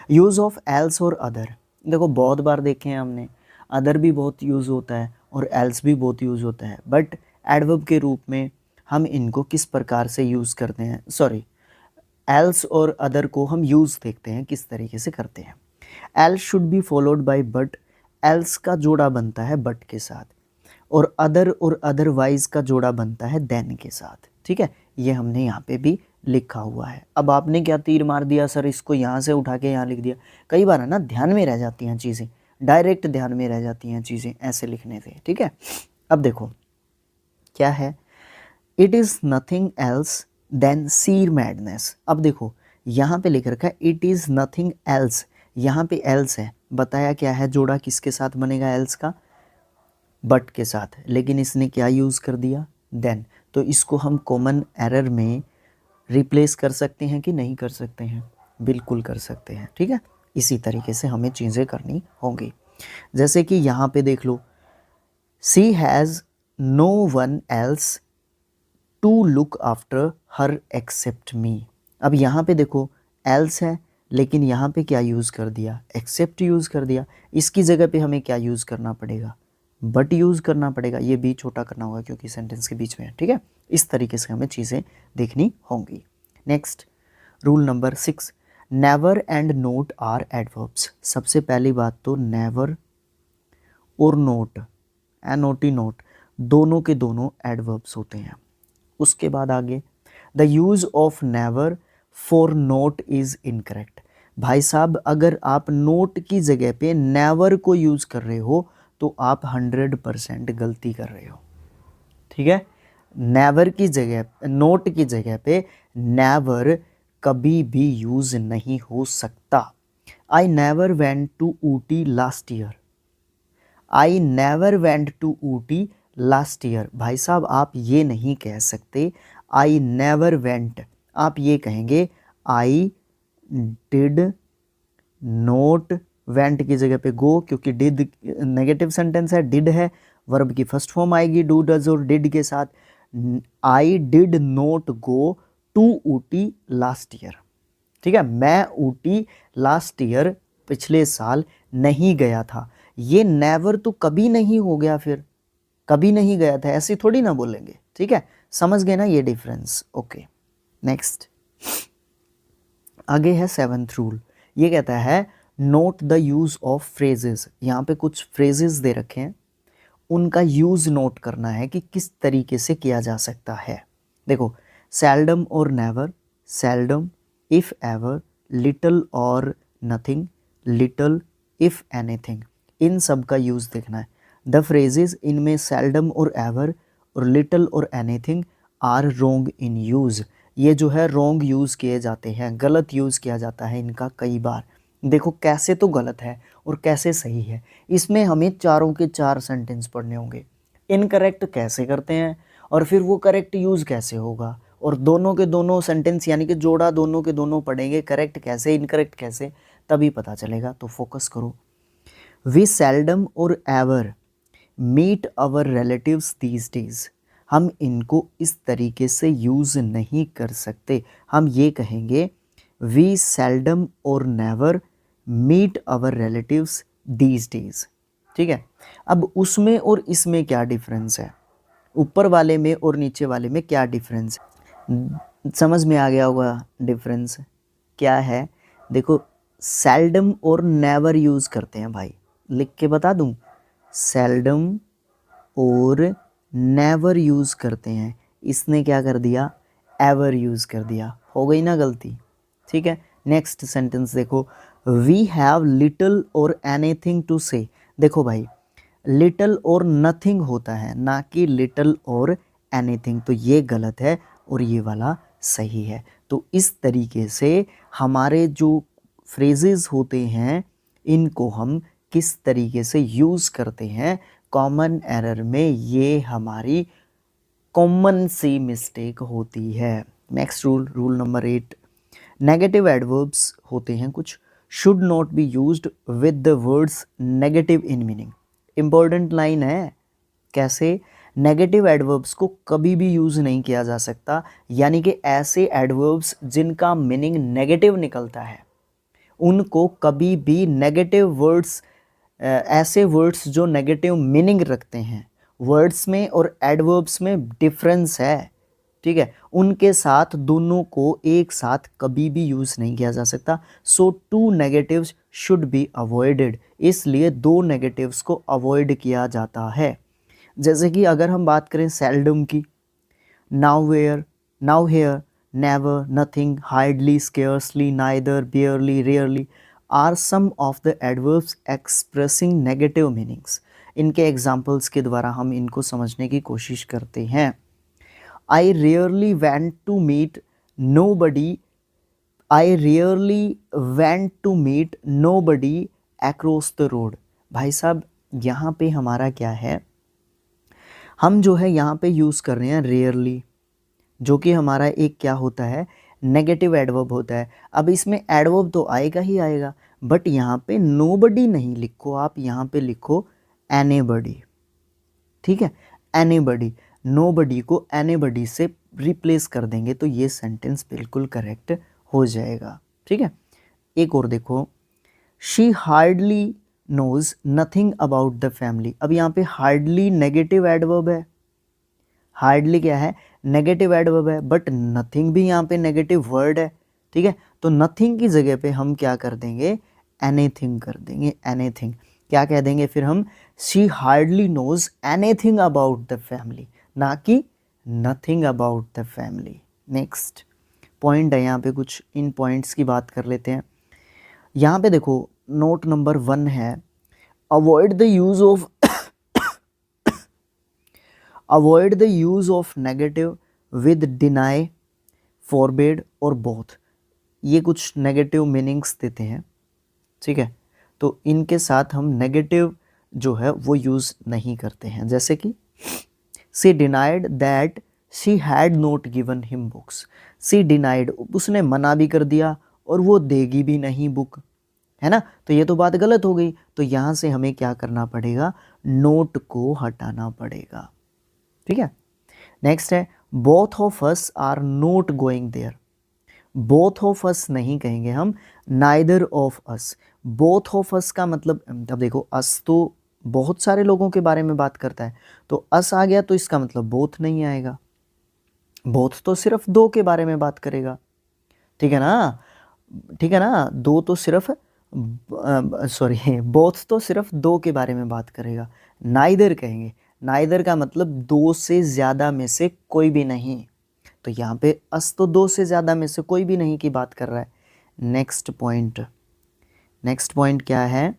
Speaker 1: यूज़ ऑफ एल्स और अदर, देखो बहुत बार देखे हैं हमने, अदर भी बहुत यूज़ होता है और एल्स भी बहुत यूज़ होता है, बट एडवर्ब के रूप में हम इनको किस प्रकार से यूज़ करते हैं, सॉरी, एल्स और अदर को हम यूज़ देखते हैं किस तरीके से करते हैं। Else should be followed by but, else का जोड़ा बनता है बट के साथ, और अदरवाइज का जोड़ा बनता है देन के साथ, ठीक है, ये हमने यहाँ पे भी लिखा हुआ है। अब आपने क्या तीर मार दिया सर, इसको यहाँ से उठा के यहाँ लिख दिया, कई बार है ना ध्यान में रह जाती हैं चीज़ें, डायरेक्ट ध्यान में रह जाती हैं चीज़ें ऐसे लिखने से, ठीक है। अब देखो क्या है, it is nothing else than sheer madness. अब देखो यहाँ पे लिख रखा है इट इज़ नथिंग एल्स, यहाँ पे एल्स है, बताया क्या है, जोड़ा किसके साथ बनेगा एल्स का, बट के साथ, लेकिन इसने क्या यूज़ कर दिया, देन। तो इसको हम कॉमन एरर में रिप्लेस कर सकते हैं कि नहीं कर सकते हैं, बिल्कुल कर सकते हैं, ठीक है। इसी तरीके से हमें चीज़ें करनी होंगी, जैसे कि यहाँ पे देख लो, she has no one else to look after her except me. अब यहाँ पे देखो एल्स है, लेकिन यहाँ पे क्या यूज़ कर दिया, एक्सेप्ट यूज़ कर दिया, इसकी जगह पे हमें क्या यूज़ करना पड़ेगा, बट यूज़ करना पड़ेगा, ये बी छोटा करना होगा क्योंकि सेंटेंस के बीच में है, ठीक है। इस तरीके से हमें चीज़ें देखनी होंगी। Next rule number 6, never and not are adverbs. सबसे पहली बात तो नेवर और नोट, NOT नोट, दोनों के दोनों एडवर्ब्स होते हैं। उसके बाद आगे the use of never for note is incorrect. भाई साहब अगर आप नोट की जगह पे नेवर को यूज़ कर रहे हो तो आप 100% गलती कर रहे हो, ठीक है। नेवर की जगह, नोट की जगह पे नेवर कभी भी यूज़ नहीं हो सकता। I never went to Ooty last year. I never went to Ooty last year. भाई साहब आप ये नहीं कह सकते आई नेवर वेंट, आप ये कहेंगे आई डिड नोट, वेंट की जगह पे गो, क्योंकि डिड नेगेटिव सेंटेंस है, डिड है, वर्ब की फर्स्ट फॉर्म आएगी डू डज और डिड के साथ। I did not go to Ooty last year, ठीक है। मैं ऊटी लास्ट ईयर, पिछले साल नहीं गया था। ये नेवर तो कभी नहीं हो गया, फिर कभी नहीं गया था ऐसे थोड़ी ना बोलेंगे, ठीक है। समझ गए ना ये डिफरेंस। ओके नेक्स्ट आगे है 7th रूल। ये कहता है note the use of phrases. यहाँ पे कुछ फ्रेजेस दे रखे हैं, उनका यूज़ नोट करना है कि किस तरीके से किया जा सकता है। देखो सेल्डम और never, seldom, if ever, little और नथिंग, लिटल, इफ़ एनीथिंग, इन सब का यूज़ देखना है। द फ्रेजेस इनमें सेल्डम और एवर और लिटल और anything are wrong in use. ये जो है रोंग यूज़ किए जाते हैं, गलत यूज़ किया जाता है इनका कई बार। देखो कैसे तो गलत है और कैसे सही है, इसमें हमें चारों के चार सेंटेंस पढ़ने होंगे। इनकरेक्ट कैसे करते हैं और फिर वो करेक्ट यूज़ कैसे होगा, और दोनों के दोनों सेंटेंस यानी कि जोड़ा दोनों के दोनों पढ़ेंगे, करेक्ट कैसे इनकरेक्ट कैसे, तभी पता चलेगा। तो फोकस करो। वी सेल्डम और ever meet our relatives these days. हम इनको इस तरीके से यूज़ नहीं कर सकते। हम ये कहेंगे वी सेल्डम और never meet our relatives these days, ठीक है। अब उसमें और इसमें क्या डिफरेंस है, ऊपर वाले में और नीचे वाले में क्या डिफरेंस है, समझ में आ गया होगा डिफरेंस क्या है। देखो सेल्डम और नेवर यूज़ करते हैं भाई, लिख के बता दूं, सेल्डम और नेवर यूज़ करते हैं। इसने क्या कर दिया, एवर यूज़ कर दिया, हो गई ना गलती, ठीक है। नेक्स्ट सेंटेंस देखो, वी हैव लिटल और एनीथिंग टू से। देखो भाई लिटल और नथिंग होता है, ना कि लिटल और एनीथिंग, तो ये गलत है और ये वाला सही है। तो इस तरीके से हमारे जो फ्रेजेस होते हैं इनको हम किस तरीके से यूज़ करते हैं, कॉमन एरर में ये हमारी कॉमन सी मिस्टेक होती है। Next rule, rule number 8, negative adverbs होते हैं कुछ, should not be used with the words negative in meaning. Important line है, कैसे, नेगेटिव एडवर्ब्स को कभी भी यूज़ नहीं किया जा सकता, यानी कि ऐसे एडवर्ब्स जिनका मीनिंग नेगेटिव निकलता है उनको कभी भी नेगेटिव वर्ड्स, ऐसे वर्ड्स जो नेगेटिव मीनिंग रखते हैं, वर्ड्स में और एडवर्ब्स में डिफरेंस है, ठीक है, उनके साथ दोनों को एक साथ कभी भी यूज़ नहीं किया जा सकता। So two negatives should be avoided, इसलिए दो नेगेटिव्स को अवॉइड किया जाता है। जैसे कि अगर हम बात करें सेल्डम की, nowhere, now here, never, nothing, hardly, scarcely, neither, barely, rarely are some of the adverbs expressing negative meanings. इनके एग्जाम्पल्स के द्वारा हम इनको समझने की कोशिश करते हैं। I rarely went to meet nobody. I rarely went to meet nobody across the road. भाई साहब यहाँ पे हमारा क्या है, हम जो है यहाँ पे यूज़ कर रहे हैं रेयरली, जो कि हमारा एक क्या होता है, नेगेटिव एडवर्ब होता है। अब इसमें एडवर्ब तो आएगा ही आएगा, बट यहाँ पे नोबडी नहीं लिखो, आप यहाँ पे लिखो एनीबडी, ठीक है, एनीबडी। नोबडी को एनीबडी से रिप्लेस कर देंगे तो ये सेंटेंस बिल्कुल करेक्ट हो जाएगा, ठीक है। एक और देखो, she hardly knows nothing about the family. अब यहाँ पे हार्डली नेगेटिव एडवर्ब है, हार्डली क्या है, नेगेटिव एडवर्ब है, बट नथिंग भी यहाँ पे नेगेटिव वर्ड है, ठीक है। तो नथिंग की जगह पे हम क्या कर देंगे, एनीथिंग कर देंगे, एनीथिंग। क्या कह देंगे फिर हम, she hardly knows anything about the family, ना कि nothing about the family. Next point है यहाँ पे, कुछ इन पॉइंट्स की बात कर लेते हैं। यहाँ पे देखो नोट नंबर 1 है, avoid the use of avoid the use of negative with deny, forbid और बोथ। ये कुछ नेगेटिव मीनिंग्स देते हैं, ठीक है। तो इनके साथ हम नेगेटिव जो है वो यूज़ नहीं करते हैं, जैसे कि she denied that she had not given him books. She denied, उसने मना भी कर दिया और वो देगी भी नहीं बुक, है ना। तो ये तो बात गलत हो गई, तो यहाँ से हमें क्या करना पड़ेगा, नोट को हटाना पड़ेगा, ठीक है। नेक्स्ट है, both of us are not going there. Both of us नहीं कहेंगे हम, neither of us. Both of us का मतलब, अब देखो अस तो बहुत सारे लोगों के बारे में बात करता है, तो अस आ गया तो इसका मतलब बोथ नहीं आएगा। बोथ तो सिर्फ दो के बारे में बात करेगा, ठीक है ना, ठीक है ना। दो तो सिर्फ सॉरी बोथ तो सिर्फ दो के बारे में बात करेगा। नाइदर कहेंगे, नाइदर का मतलब दो से ज़्यादा में से कोई भी नहीं, तो यहाँ पे अस तो दो से ज़्यादा में से कोई भी नहीं की बात कर रहा है। नेक्स्ट पॉइंट, नेक्स्ट पॉइंट क्या है,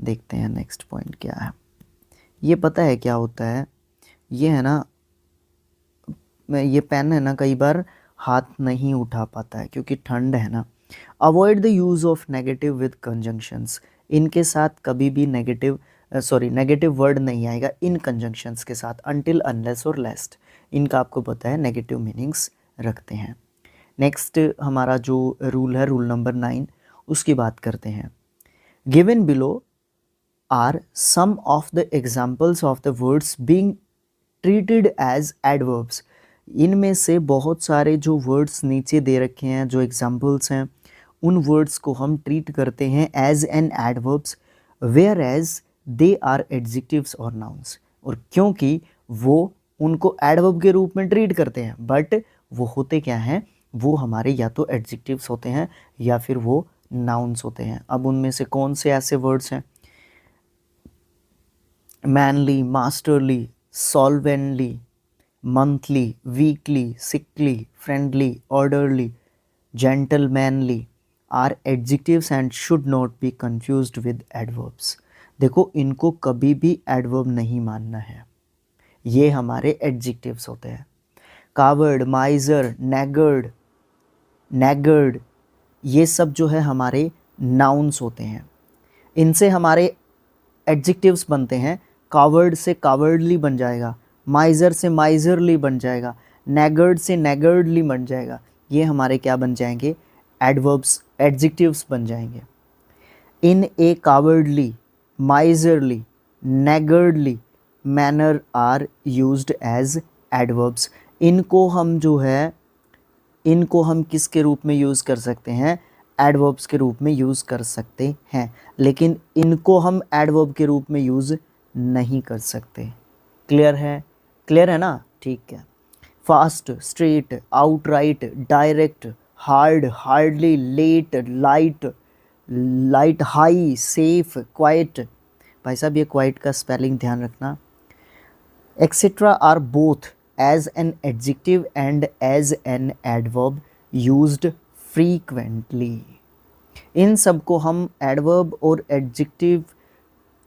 Speaker 1: देखते हैं नेक्स्ट पॉइंट क्या है। ये पता है क्या होता है, ये है ना, ये पेन है ना, कई बार हाथ नहीं उठा पाता है क्योंकि ठंड है ना। Avoid the use of negative with conjunctions. इनके साथ कभी भी नेगेटिव वर्ड नहीं आएगा इन कंजंक्शंस के साथ, अनटिल, अनलेस और लेस्ट। इनका आपको पता है नेगेटिव मीनिंग्स रखते हैं। नेक्स्ट हमारा जो रूल है, रूल नंबर 9, उसकी बात करते हैं। Given below are some of the examples of the words being treated as adverbs. इनमें से बहुत सारे जो वर्ड्स नीचे दे रखे हैं, जो एग्जाम्पल्स हैं, उन वर्ड्स को हम ट्रीट करते हैं as an adverbs, whereas they are adjectives और नाउन्स। और क्योंकि वो उनको एडवर्ब के रूप में ट्रीट करते हैं, बट वो होते क्या हैं, वो हमारे या तो एडजेक्टिव्स होते हैं या फिर वो नाउन्स होते हैं। अब उनमें से कौन से ऐसे वर्ड्स हैं, manly, masterly, slovenly, monthly, weekly, sickly, friendly, orderly, gentlemanly are adjectives and should not be confused with adverbs। देखो इनको कभी भी adverb नहीं मानना है, ये हमारे adjectives होते हैं। coward, miser, naggard, ये सब जो है हमारे nouns होते हैं। इनसे हमारे adjectives बनते हैं। coward से cowardly बन जाएगा, माइजर से माइजरली बन जाएगा, नेगर्ड से नेगर्डली बन जाएगा। ये हमारे क्या बन जाएंगे, एडवर्ब्स, एडजेक्टिव्स बन जाएंगे। In a cowardly, miserly, niggardly manner are used as adverbs. इनको हम जो है, इनको हम किसके रूप में यूज़ कर सकते हैं, एडवर्ब्स के रूप में यूज़ कर सकते हैं, लेकिन इनको हम एडवर्ब के रूप में यूज़ नहीं कर सकते। क्लियर है, क्लियर है ना, ठीक है। Fast, straight, outright, direct, hard, hardly, late, light, light, high, safe, quite. भाई साहब ये क्वाइट का स्पेलिंग ध्यान रखना। Etcetera are both as an adjective and as an adverb used frequently. इन सब को हम एडवर्ब और adjective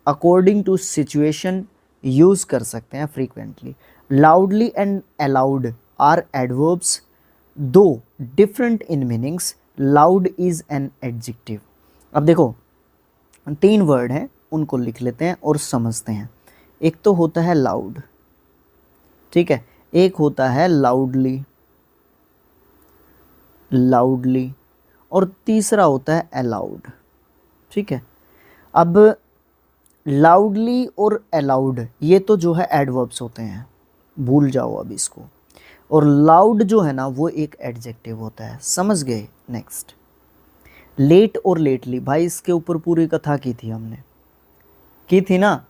Speaker 1: according to situation use कर सकते हैं frequently. Loudly and aloud are adverbs two different in meanings. Loud is an adjective. अब देखो 3 वर्ड हैं, उनको लिख लेते हैं और समझते हैं। एक तो होता है लाउड, ठीक है, एक होता है लाउडली, लाउडली, और तीसरा होता है अलाउड, ठीक है। अब लाउडली और अलाउड ये तो जो है एडवर्ब्स होते हैं, भूल जाओ अब इसको। और लाउड जो है ना वो एक एडजेक्टिव होता है, समझ गए। नेक्स्ट, लेट और लेटली, भाई इसके ऊपर पूरी कथा की थी हमने, की थी ना।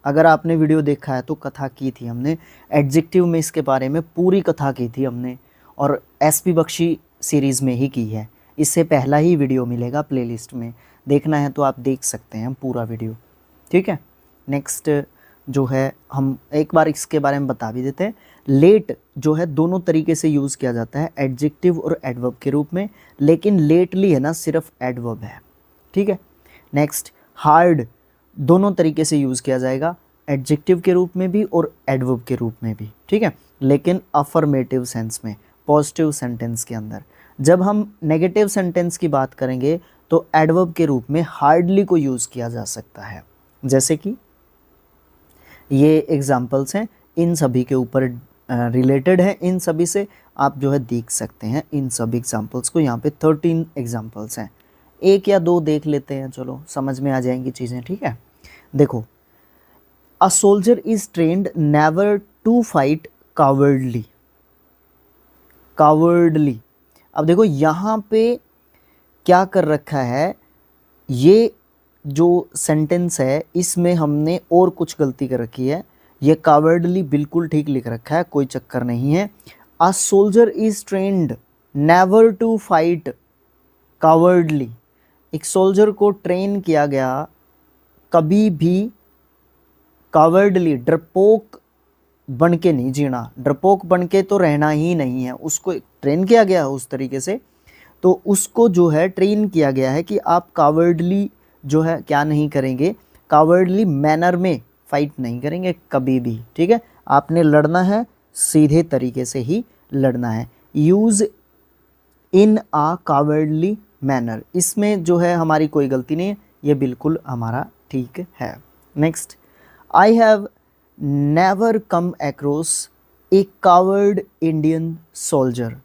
Speaker 1: अगर आपने वीडियो देखा है तो कथा की थी हमने, एडजेक्टिव में इसके बारे में पूरी कथा की थी हमने, और एसपी बख्शी सीरीज़ में ही की है। इससे पहला ही वीडियो मिलेगा प्लेलिस्ट में, देखना है तो आप देख सकते हैं पूरा वीडियो, ठीक है। नेक्स्ट जो है हम एक बार इसके बारे में बता भी देते हैं। लेट जो है दोनों तरीके से यूज़ किया जाता है, एडजेक्टिव और एडवर्ब के रूप में, लेकिन लेटली है ना सिर्फ एडवर्ब है, ठीक है। नेक्स्ट हार्ड दोनों तरीके से यूज़ किया जाएगा, एडजेक्टिव के रूप में भी और एडवर्ब के रूप में भी, ठीक है, लेकिन अफर्मेटिव सेंस में, पॉजिटिव सेंटेंस के अंदर। जब हम नेगेटिव सेंटेंस की बात करेंगे तो एडवर्ब के रूप में हार्डली को यूज़ किया जा सकता है। जैसे कि ये एग्जाम्पल्स हैं, इन सभी के ऊपर रिलेटेड है, इन सभी से आप जो है देख सकते हैं इन सभी एग्जाम्पल्स को। यहाँ पे 13 एग्जाम्पल्स हैं, एक या दो देख लेते हैं, चलो समझ में आ जाएंगी चीज़ें, ठीक है। देखो, a soldier is trained never to fight cowardly. Cowardly, अब देखो यहाँ पे क्या कर रखा है, ये जो सेंटेंस है इसमें हमने और कुछ गलती कर रखी है। ये कावर्डली बिल्कुल ठीक लिख रखा है, कोई चक्कर नहीं है। A soldier is trained never to fight cowardly, एक सोल्जर को ट्रेन किया गया कभी भी कावर्डली, डरपोक बन के नहीं जीना, डरपोक बन के तो रहना ही नहीं है, उसको ट्रेन किया गया उस तरीके से, तो उसको जो है ट्रेन किया गया है कि आप कावर्डली जो है क्या नहीं करेंगे, कावर्डली मैनर में फाइट नहीं करेंगे कभी भी, ठीक है। आपने लड़ना है सीधे तरीके से ही लड़ना है। Use in a cowardly manner, इसमें जो है हमारी कोई गलती नहीं है, ये बिल्कुल हमारा ठीक है। Next, I have never come across a coward Indian soldier.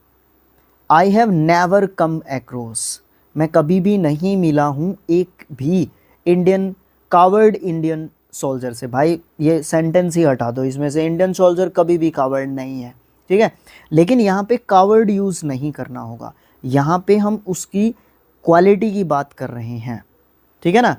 Speaker 1: I have never come across, मैं कभी भी नहीं मिला हूँ एक भी इंडियन, कावर्ड इंडियन सोल्जर से। भाई ये सेंटेंस ही हटा दो इसमें से, इंडियन सोल्जर कभी भी कावर्ड नहीं है, ठीक है। लेकिन यहाँ पे कावर्ड यूज़ नहीं करना होगा, यहाँ पे हम उसकी क्वालिटी की बात कर रहे हैं, ठीक है ना।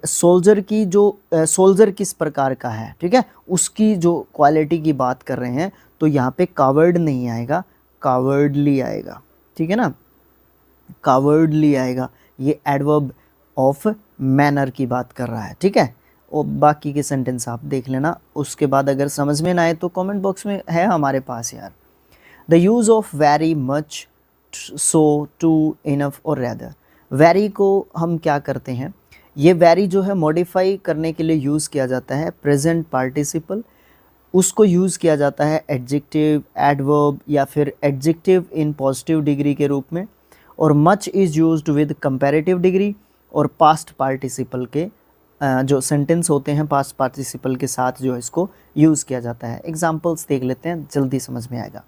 Speaker 1: सोल्जर की जो सोल्जर किस प्रकार का है, ठीक है, उसकी जो क्वालिटी की बात कर रहे हैं, तो यहाँ पे कावर्ड नहीं आएगा, कावर्डली आएगा, ठीक है ना, कावर्डली आएगा। ये एडवर्ब ऑफ मैनर की बात कर रहा है, ठीक है। और बाकी के सेंटेंस आप देख लेना, उसके बाद अगर समझ में ना आए तो कमेंट बॉक्स में है हमारे पास यार। The use of very much, so, too, enough और रैदर। वेरी को हम क्या करते हैं, ये वेरी जो है मॉडिफाई करने के लिए यूज़ किया जाता है प्रेजेंट पार्टिसिपल, उसको यूज़ किया जाता है एडजेक्टिव, एडवर्ब या फिर एडजेक्टिव इन पॉजिटिव डिग्री के रूप में। और much is used with comparative degree, और पास्ट पार्टिसिपल के जो सेंटेंस होते हैं पास्ट पार्टिसिपल के साथ जो इसको यूज़ किया जाता है। एग्जांपल्स देख लेते हैं, जल्दी समझ में आएगा।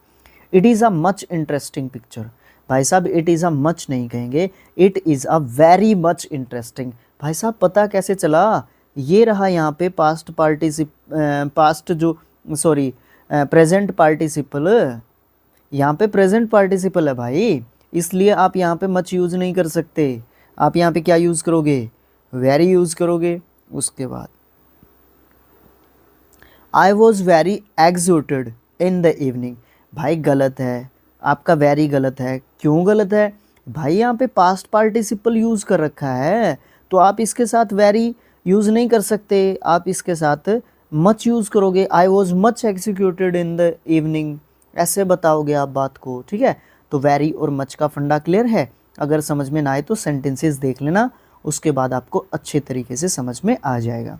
Speaker 1: It is a much interesting picture, भाई साहब इट इज़ अ मच नहीं कहेंगे, it is a very much interesting. भाई साहब पता कैसे चला, ये रहा यहाँ पे प्रेजेंट पार्टिसिपल, यहाँ पे प्रेजेंट पार्टिसिपल है भाई, इसलिए आप यहाँ पे मच यूज़ नहीं कर सकते। आप यहाँ पे क्या यूज़ करोगे, वेरी यूज़ करोगे। उसके बाद I was very exalted in the evening, भाई गलत है, आपका वेरी गलत है। क्यों गलत है भाई, यहाँ पे पास्ट पार्टिसिपल यूज़ कर रखा है, तो आप इसके साथ वेरी यूज़ नहीं कर सकते, आप इसके साथ मच यूज़ करोगे। I was much executed in the evening, ऐसे बताओगे आप बात को, ठीक है। तो वेरी और मच का फंडा क्लियर है। अगर समझ में ना आए तो सेंटेंसेस देख लेना, उसके बाद आपको अच्छे तरीके से समझ में आ जाएगा।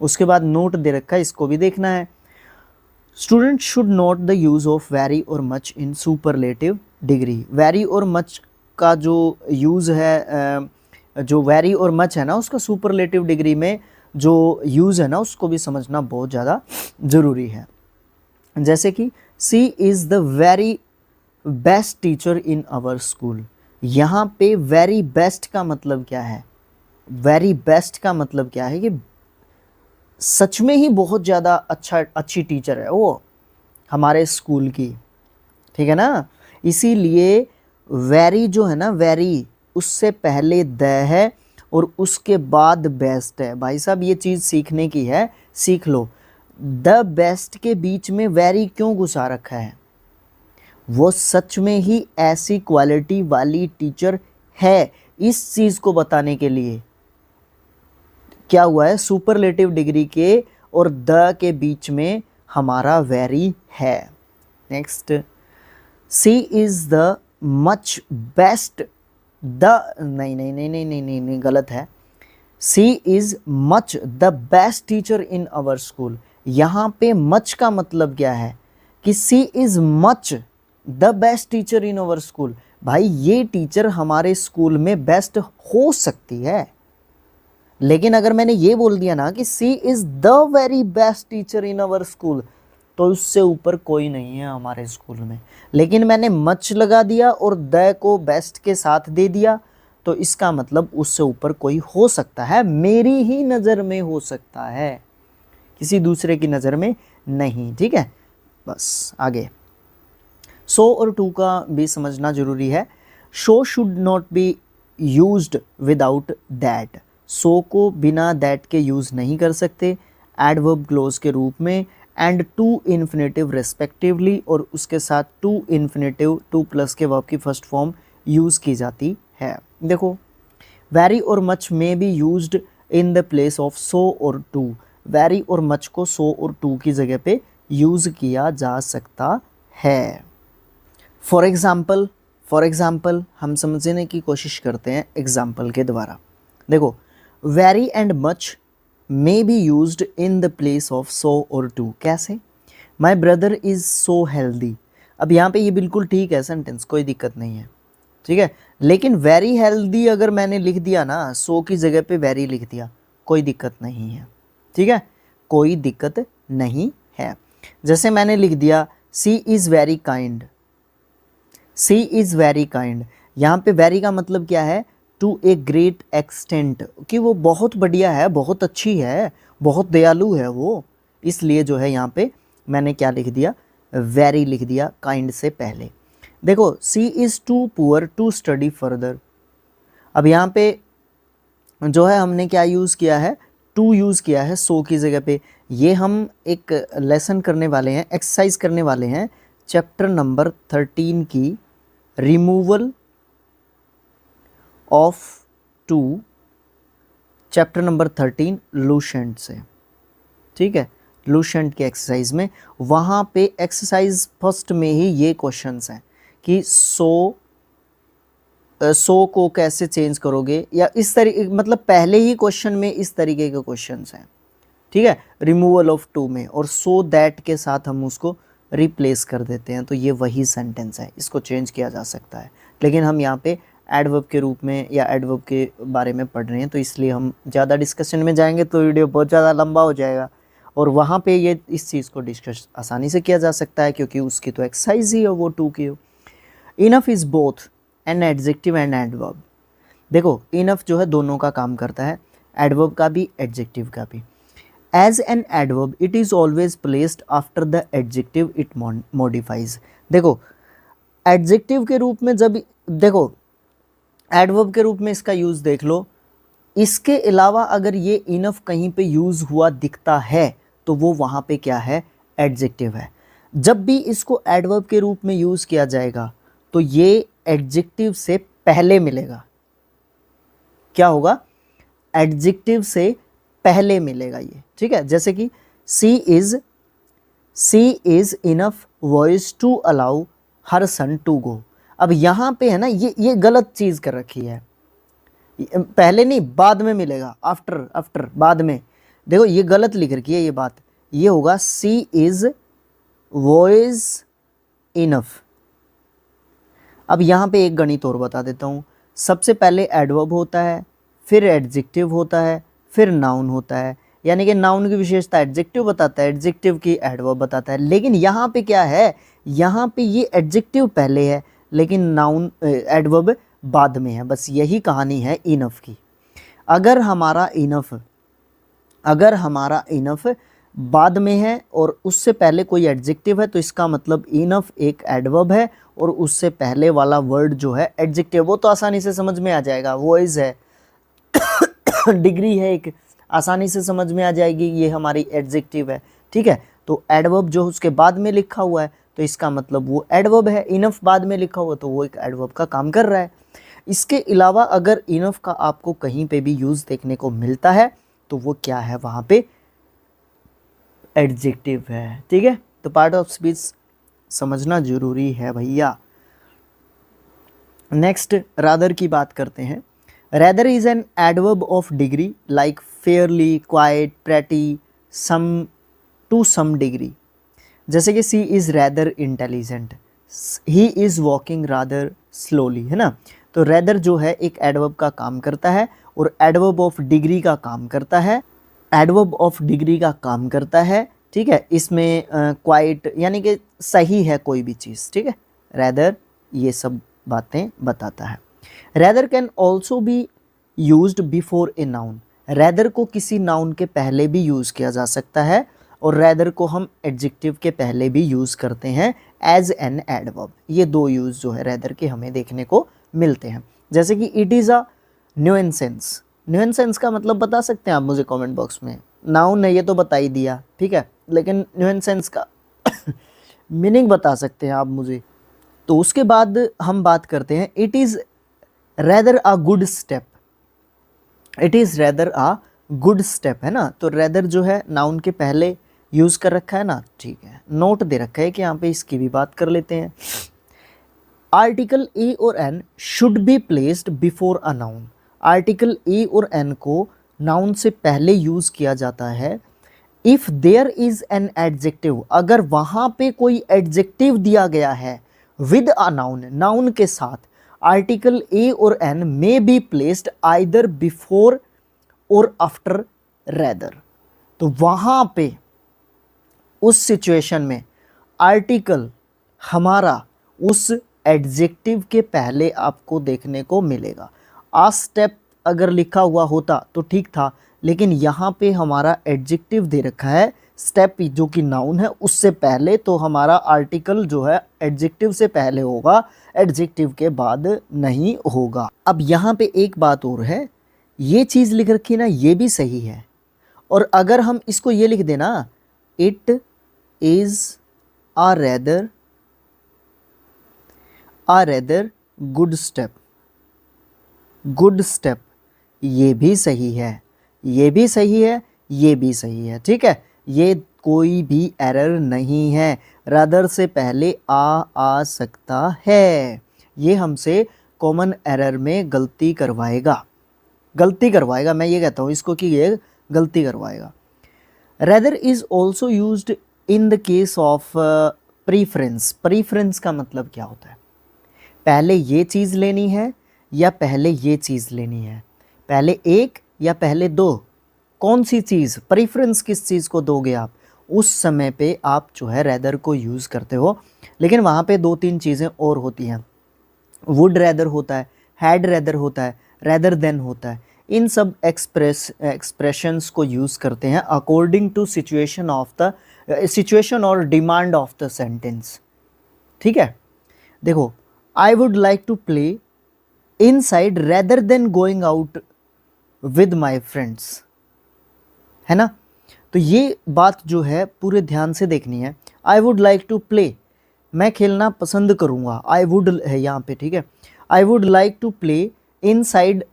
Speaker 1: उसके बाद नोट दे रखा है, इसको भी देखना है। Student should note the use of very और much in superlative degree. Very और मच का जो यूज़ है, जो वेरी और मच है ना, उसका सुपरलेटिव डिग्री में जो यूज़ है ना, उसको भी समझना बहुत ज़्यादा ज़रूरी है। जैसे कि she is the very best teacher in our school. यहाँ पे वेरी बेस्ट का मतलब क्या है, वेरी बेस्ट का मतलब क्या है कि सच में ही बहुत ज़्यादा अच्छी टीचर है वो हमारे स्कूल की, ठीक है ना। इसीलिए वेरी जो है ना, वेरी उससे पहले द है और उसके बाद बेस्ट है। भाई साहब ये चीज़ सीखने की है, सीख लो। द बेस्ट के बीच में वेरी क्यों घुसा रखा है? वो सच में ही ऐसी क्वालिटी वाली टीचर है, इस चीज़ को बताने के लिए क्या हुआ है, सुपरलेटिव डिग्री के और द के बीच में हमारा वेरी है। Next, she is the much best the, नहीं नहीं नहीं नहीं नहीं नहीं नहीं गलत है। She is much the best teacher in our school. यहाँ पे मच का मतलब क्या है कि she is much the best teacher in our school. भाई ये टीचर हमारे स्कूल में बेस्ट हो सकती है, लेकिन अगर मैंने ये बोल दिया ना कि she is the very best teacher in our school, तो उससे ऊपर कोई नहीं है हमारे स्कूल में। लेकिन मैंने मच लगा दिया और द को बेस्ट के साथ दे दिया, तो इसका मतलब उससे ऊपर कोई हो सकता है, मेरी ही नज़र में हो सकता है, किसी दूसरे की नज़र में नहीं। ठीक है, बस आगे। सो और टू का भी समझना जरूरी है। So should not be used without that. So को बिना दैट के यूज़ नहीं कर सकते एडवर्ब क्लोज के रूप में, एंड टू इन्फिनेटिव रेस्पेक्टिवली, और उसके साथ टू इन्फिनेटिव टू प्लस के वर्ब की फर्स्ट फॉर्म यूज़ की जाती है। देखो, वेरी और मच में be used in the place of so और टू। वेरी और मच को सो और टू की जगह पे यूज़ किया जा सकता है। फॉर एग्ज़ाम्पल हम समझने की कोशिश करते हैं एग्ज़ाम्पल के द्वारा। देखो, very and much may be used in the place of so और to। कैसे? My brother is so healthy। अब यहाँ पे ये बिल्कुल ठीक है सेंटेंस, कोई दिक्कत नहीं है, ठीक है। लेकिन very healthy अगर मैंने लिख दिया ना, so की जगह पे very लिख दिया, कोई दिक्कत नहीं है, ठीक है, कोई दिक्कत नहीं है। जैसे मैंने लिख दिया she is very kind, she is very kind, यहाँ पे very का मतलब क्या है, टू ए ग्रेट एक्सटेंट, कि वो बहुत बढ़िया है, बहुत अच्छी है, बहुत दयालु है वो, इसलिए जो है यहाँ पे मैंने क्या लिख दिया, वेरी लिख दिया काइंड से पहले। देखो, she is too poor to study further. अब यहाँ पे जो है हमने क्या यूज़ किया है, टू यूज़ किया है सो की जगह पे। ये हम एक लेसन करने वाले हैं, एक्सरसाइज करने वाले हैं चैप्टर नंबर 13 की, removal of too, chapter number 13 Lucent से, ठीक है, लूसेंट के एक्सरसाइज में। वहाँ पे एक्सरसाइज फर्स्ट में ही ये क्वेश्चंस हैं कि सो को कैसे चेंज करोगे, या इस तरीके, मतलब पहले ही क्वेश्चन में इस तरीके के क्वेश्चंस हैं, ठीक है, रिमूवल ऑफ टू में, और सो दैट के साथ हम उसको रिप्लेस कर देते हैं, तो ये वही सेंटेंस है, इसको चेंज किया जा सकता है। लेकिन हम यहाँ पे एडवर्ब के रूप में या एडवर्ब के बारे में पढ़ रहे हैं, तो इसलिए हम ज़्यादा डिस्कशन में जाएंगे तो वीडियो बहुत ज़्यादा लंबा हो जाएगा, और वहाँ पे ये इस चीज़ को डिस्कस आसानी से किया जा सकता है, क्योंकि उसकी तो एक्सरसाइज ही हो, वो टू की हो। Enough is both N adjective and adverb. देखो, इनफ जो है दोनों का काम करता है, एडवर्ब का भी, एडजेक्टिव का भी। As an adverb it is always placed after the adjective it modifies. देखो, एडजेक्टिव के रूप में जब, देखो एडवर्ब के रूप में इसका यूज़ देख लो, इसके अलावा अगर ये इनफ कहीं पे यूज़ हुआ दिखता है तो वो वहाँ पे क्या है, एडजेक्टिव है। जब भी इसको एडवर्ब के रूप में यूज़ किया जाएगा तो ये एडजेक्टिव से पहले मिलेगा। क्या होगा, एडजेक्टिव से पहले मिलेगा ये, ठीक है। जैसे कि she is enough wise to allow her son to go. अब यहाँ पे है ना, ये गलत चीज़ कर रखी है, पहले नहीं बाद में मिलेगा, आफ्टर बाद में। देखो ये गलत लिख रखी है ये बात, ये होगा सी इज़ वॉइस इनफ। अब यहाँ पे एक गणित और बता देता हूँ, सबसे पहले एडवर्ब होता है, फिर एडजेक्टिव होता है, फिर नाउन होता है, यानी कि नाउन की विशेषता एडजेक्टिव बताता है, एडजेक्टिव की एडवर्ब बताता है। लेकिन यहाँ पे क्या है, यहाँ पे ये एडजेक्टिव पहले है लेकिन नाउन एडवर्ब बाद में है। बस यही कहानी है इनफ की। अगर हमारा इनफ बाद में है और उससे पहले कोई एडजेक्टिव है तो इसका मतलब इनफ एक एडवर्ब है और उससे पहले वाला वर्ड जो है एडजेक्टिव, वो तो आसानी से समझ में आ जाएगा, वॉइस है डिग्री है एक, आसानी से समझ में आ जाएगी, ये हमारी एडजेक्टिव है, ठीक है। तो एडवर्ब जो उसके बाद में लिखा हुआ है तो इसका मतलब वो एडवर्ब है। इनफ बाद में लिखा हुआ तो वो एक एडवर्ब का काम कर रहा है। इसके अलावा अगर इनफ का आपको कहीं पे भी यूज़ देखने को मिलता है तो वो क्या है, वहाँ पे एडजेक्टिव है, ठीक है। तो पार्ट ऑफ स्पीच समझना जरूरी है भैया। नेक्स्ट रादर की बात करते हैं। Rather is an adverb of degree like fairly, quite, pretty, some, to some degree. जैसे कि she is rather intelligent, he is walking rather slowly, है ना। तो रैदर जो है एक एडवर्ब का काम करता है और एडवर्ब ऑफ डिग्री का काम करता है, एडवर्ब ऑफ डिग्री का काम करता है, ठीक है। इसमें क्वाइट यानी कि सही है कोई भी चीज़, ठीक है। रैदर ये सब बातें बताता है। Rather can also be used before a noun. Rather को किसी नाउन के पहले भी यूज़ किया जा सकता है और रैदर को हम एडजेक्टिव के पहले भी यूज़ करते हैं एज एन एडवर्ब। ये दो यूज़ जो है रैदर के हमें देखने को मिलते हैं। जैसे कि इट इज़ अ न्यूएंसेंस। न्यूएंसेंस का मतलब बता सकते हैं आप मुझे कमेंट बॉक्स में। नाउन है ये तो बता ही दिया, ठीक है, लेकिन न्यूएंसेंस का मीनिंग बता सकते हैं आप मुझे। तो उसके बाद हम बात करते हैं it is rather a good step. It is rather a good step, है ना। तो रैदर जो है नाउन के पहले यूज़ कर रखा है ना, ठीक है। नोट दे रखा है कि यहाँ पे इसकी भी बात कर लेते हैं। आर्टिकल ए और an should be placed before a noun. Article ए और एन को नाउन से पहले यूज़ किया जाता है if there is an adjective, अगर वहाँ पे कोई एडजेक्टिव दिया गया है विद अ नाउन, नाउन के साथ। आर्टिकल ए और an may be placed either before और आफ्टर रैदर। तो वहाँ पे उस सिचुएशन में आर्टिकल हमारा उस एडजेक्टिव के पहले आपको देखने को मिलेगा। आ स्टेप अगर लिखा हुआ होता तो ठीक था, लेकिन यहाँ पे हमारा एडजेक्टिव दे रखा है स्टेप जो कि नाउन है उससे पहले, तो हमारा आर्टिकल जो है एडजेक्टिव से पहले होगा, एडजेक्टिव के बाद नहीं होगा। अब यहाँ पे एक बात और है, ये चीज़ लिख रखी ना ये भी सही है, और अगर हम इसको ये लिख देना it is a rather good step, good step, ये भी सही है, ये भी सही है, ये भी सही है, ठीक है। ये कोई भी एरर नहीं है, रादर से पहले आ सकता है। ये हमसे कॉमन एरर में गलती करवाएगा, गलती करवाएगा, मैं ये कहता हूँ इसको कि ये गलती करवाएगा। Rather is also used in the case of preference. Preference का मतलब क्या होता है, पहले ये चीज़ लेनी है या पहले ये चीज़ लेनी है, पहले एक या पहले दो, कौन सी चीज़, प्रीफरेंस किस चीज़ को दोगे आप, उस समय पे आप जो है रेदर को यूज़ करते हो। लेकिन वहाँ पे दो तीन चीज़ें और होती हैं, वुड रेदर होता है, हैड रेदर होता है, रेदर देन होता है। इन सब एक्सप्रेशंस को यूज़ करते हैं according to situation of the situation और डिमांड ऑफ द सेंटेंस, ठीक है। देखो, I would like to play inside rather than going out with my friends, है ना। तो ये बात जो है पूरे ध्यान से देखनी है। I would like to play, मैं खेलना पसंद करूँगा, आई वुड है यहाँ पे, ठीक है। I would like to play inside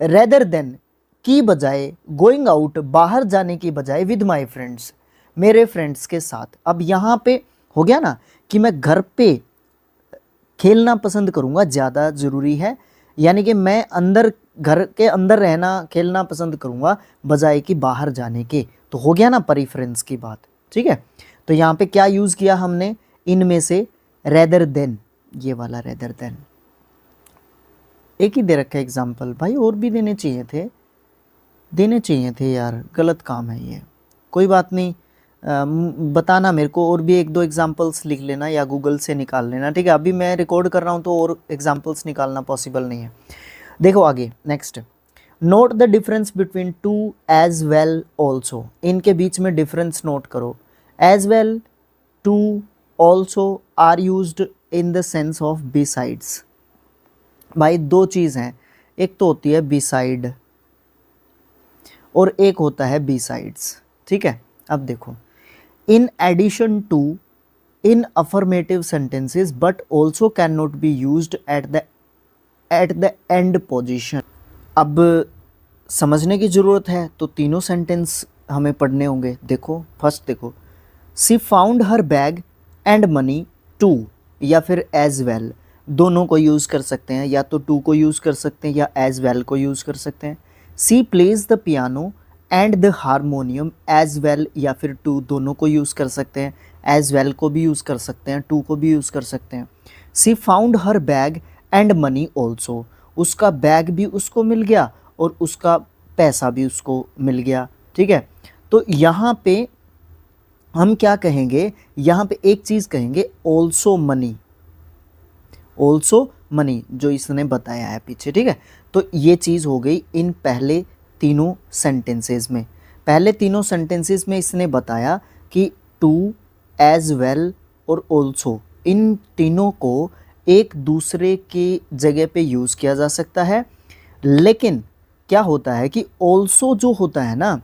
Speaker 1: rather than की बजाय, गोइंग आउट बाहर जाने की बजाय, विद माई फ्रेंड्स मेरे फ्रेंड्स के साथ। अब यहाँ पे हो गया ना कि मैं घर पे खेलना पसंद करूँगा ज़्यादा ज़रूरी है, यानी कि मैं अंदर घर के अंदर रहना खेलना पसंद करूँगा बजाय कि बाहर जाने के। तो हो गया ना प्रेफरेंस की बात, ठीक है। तो यहाँ पे क्या यूज़ किया हमने, इनमें से रेदर देन, ये वाला रेदर देन। एक ही दे रखा है एग्जाम्पल, भाई और भी देने चाहिए थे यार, गलत काम है ये, कोई बात नहीं। बताना मेरे को, और भी एक दो एग्जांपल्स लिख लेना या गूगल से निकाल लेना, ठीक है। अभी मैं रिकॉर्ड कर रहा हूँ तो और एग्जांपल्स निकालना पॉसिबल नहीं है। देखो आगे next, note the difference between too as well also. इनके बीच में डिफरेंस नोट करो। As well, too, also are used in the sense of besides. भाई दो चीज़ हैं, एक तो होती है बिसाइड, और एक होता है बी साइड्स। ठीक है, अब देखो, in addition to in affirmative sentences but also can not be used at the end position. अब समझने की ज़रूरत है तो तीनों सेंटेंस हमें पढ़ने होंगे। देखो फर्स्ट देखो, she found her bag and money too, या फिर एज वेल, दोनों को यूज़ कर सकते हैं, या तो टू को यूज़ कर सकते हैं या एज वेल को यूज़ कर सकते हैं। She plays the piano and the harmonium as well, या फिर टू, दोनों को यूज़ कर सकते हैं, एज वेल को भी यूज़ कर सकते हैं, टू को भी यूज़ कर सकते हैं। She found her bag and money also, उसका बैग भी उसको मिल गया और उसका पैसा भी उसको मिल गया। ठीक है, तो यहाँ पे हम क्या कहेंगे, यहाँ पे एक चीज़ कहेंगे, ऑल्सो मनी, ऑल्सो मनी, जो इसने बताया है पीछे। ठीक है, तो ये चीज़ हो गई इन पहले तीनों सेंटेंसेस में। पहले तीनों सेंटेंसेस में इसने बताया कि टू, एज वेल और ऑल्सो, इन तीनों को एक दूसरे की जगह पे यूज़ किया जा सकता है। लेकिन क्या होता है कि ऑल्सो जो होता है ना,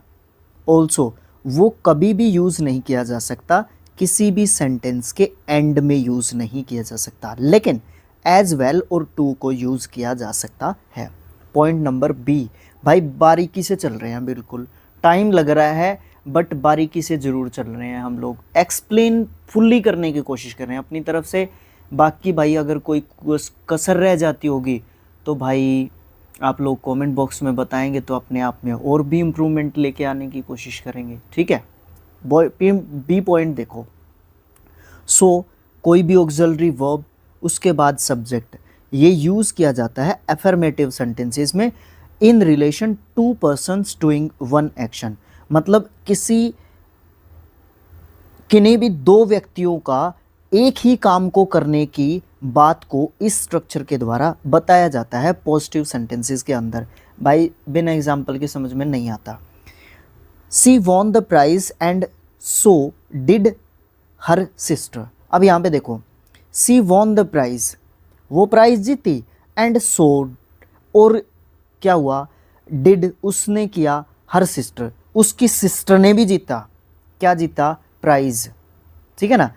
Speaker 1: ऑल्सो वो कभी भी यूज़ नहीं किया जा सकता, किसी भी सेंटेंस के एंड में यूज़ नहीं किया जा सकता, लेकिन एज वेल और टू को यूज़ किया जा सकता है। पॉइंट नंबर बी, भाई बारीकी से चल रहे हैं, बिल्कुल टाइम लग रहा है बट बारीकी से ज़रूर चल रहे हैं हम लोग, एक्सप्लेन फुल्ली करने की कोशिश कर रहे हैं अपनी तरफ से। बाकी भाई अगर कोई कसर रह जाती होगी तो भाई आप लोग कमेंट बॉक्स में बताएंगे तो अपने आप में और भी इम्प्रूवमेंट लेके आने की कोशिश करेंगे। ठीक है, बी पॉइंट देखो, सो कोई भी ऑक्सिलरी वर्ब उसके बाद सब्जेक्ट, ये यूज़ किया जाता है अफर्मेटिव सेंटेंसेस में in relation to persons doing one action. मतलब किन्हीं भी दो व्यक्तियों का एक ही काम को करने की बात को इस स्ट्रक्चर के द्वारा बताया जाता है पॉजिटिव सेंटेंसेस के अंदर। भाई बिना एग्जाम्पल के समझ में नहीं आता। She won the prize and so did her sister. अब यहाँ पे देखो, सी वॉन द प्राइज, वो प्राइज जीती, एंड सो, और क्या हुआ, डिड, उसने किया, हर सिस्टर, उसकी सिस्टर ने भी जीता। क्या जीता, प्राइज। ठीक है ना,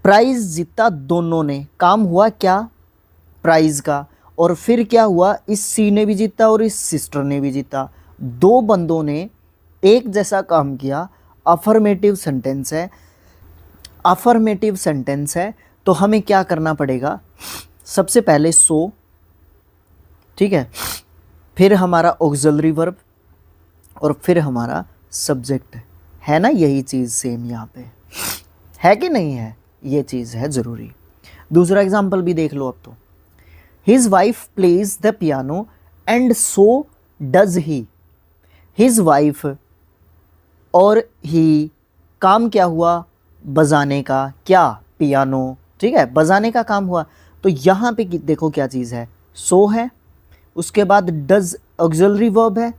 Speaker 1: प्राइज जीता दोनों ने, काम हुआ क्या, प्राइज का। और फिर क्या हुआ, इस सी ने भी जीता और इस सिस्टर ने भी जीता, दो बंदों ने एक जैसा काम किया। अफर्मेटिव सेंटेंस है, अफर्मेटिव सेंटेंस है तो हमें क्या करना पड़ेगा, सबसे पहले सो, ठीक है, फिर हमारा ऑक्सिलरी वर्ब और फिर हमारा सब्जेक्ट, है ना, यही चीज़ सेम यहाँ पे है कि नहीं है, ये चीज़ है ज़रूरी। दूसरा एग्जाम्पल भी देख लो अब तो, his wife pledge the piano and so does he. His wife और ही, काम क्या हुआ, बजाने का, क्या, पियानो। ठीक है, बजाने का काम हुआ। तो यहाँ पे देखो क्या चीज़ है, सो है, उसके बाद डज ऑक्सिलरी वर्ब है,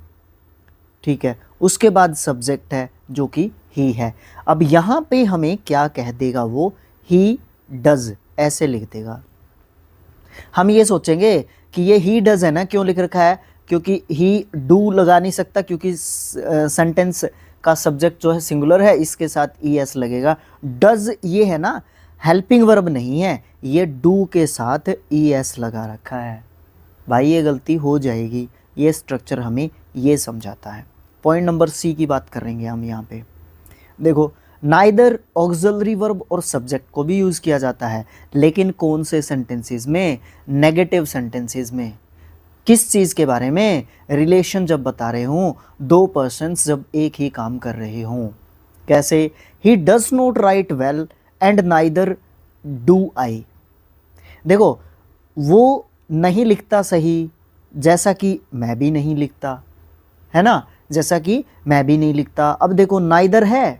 Speaker 1: ठीक है, उसके बाद सब्जेक्ट है जो कि ही है। अब यहाँ पे हमें क्या कह देगा वो, ही डज ऐसे लिख देगा। हम ये सोचेंगे कि ये ही डज है ना, क्यों लिख रखा है, क्योंकि ही डू लगा नहीं सकता, क्योंकि सेंटेंस का सब्जेक्ट जो है सिंगुलर है, इसके साथ ई एस लगेगा। डज ये है ना, हेल्पिंग वर्ब नहीं है, ये डू के साथ ई एस लगा रखा है। भाई ये गलती हो जाएगी, ये स्ट्रक्चर हमें ये समझाता है। पॉइंट नंबर सी की बात करेंगे हम यहाँ पे। देखो, नाइदर ऑक्सिलरी वर्ब और सब्जेक्ट को भी यूज़ किया जाता है, लेकिन कौन से सेंटेंसेस में, नेगेटिव सेंटेंसेस में। किस चीज़ के बारे में, रिलेशन जब बता रहे हों, दो पर्सन्स जब एक ही काम कर रहे हों। कैसे, he does not right well and neither do I. देखो, वो नहीं लिखता सही, जैसा कि मैं भी नहीं लिखता, है ना, जैसा कि मैं भी नहीं लिखता। अब देखो, नाइदर है,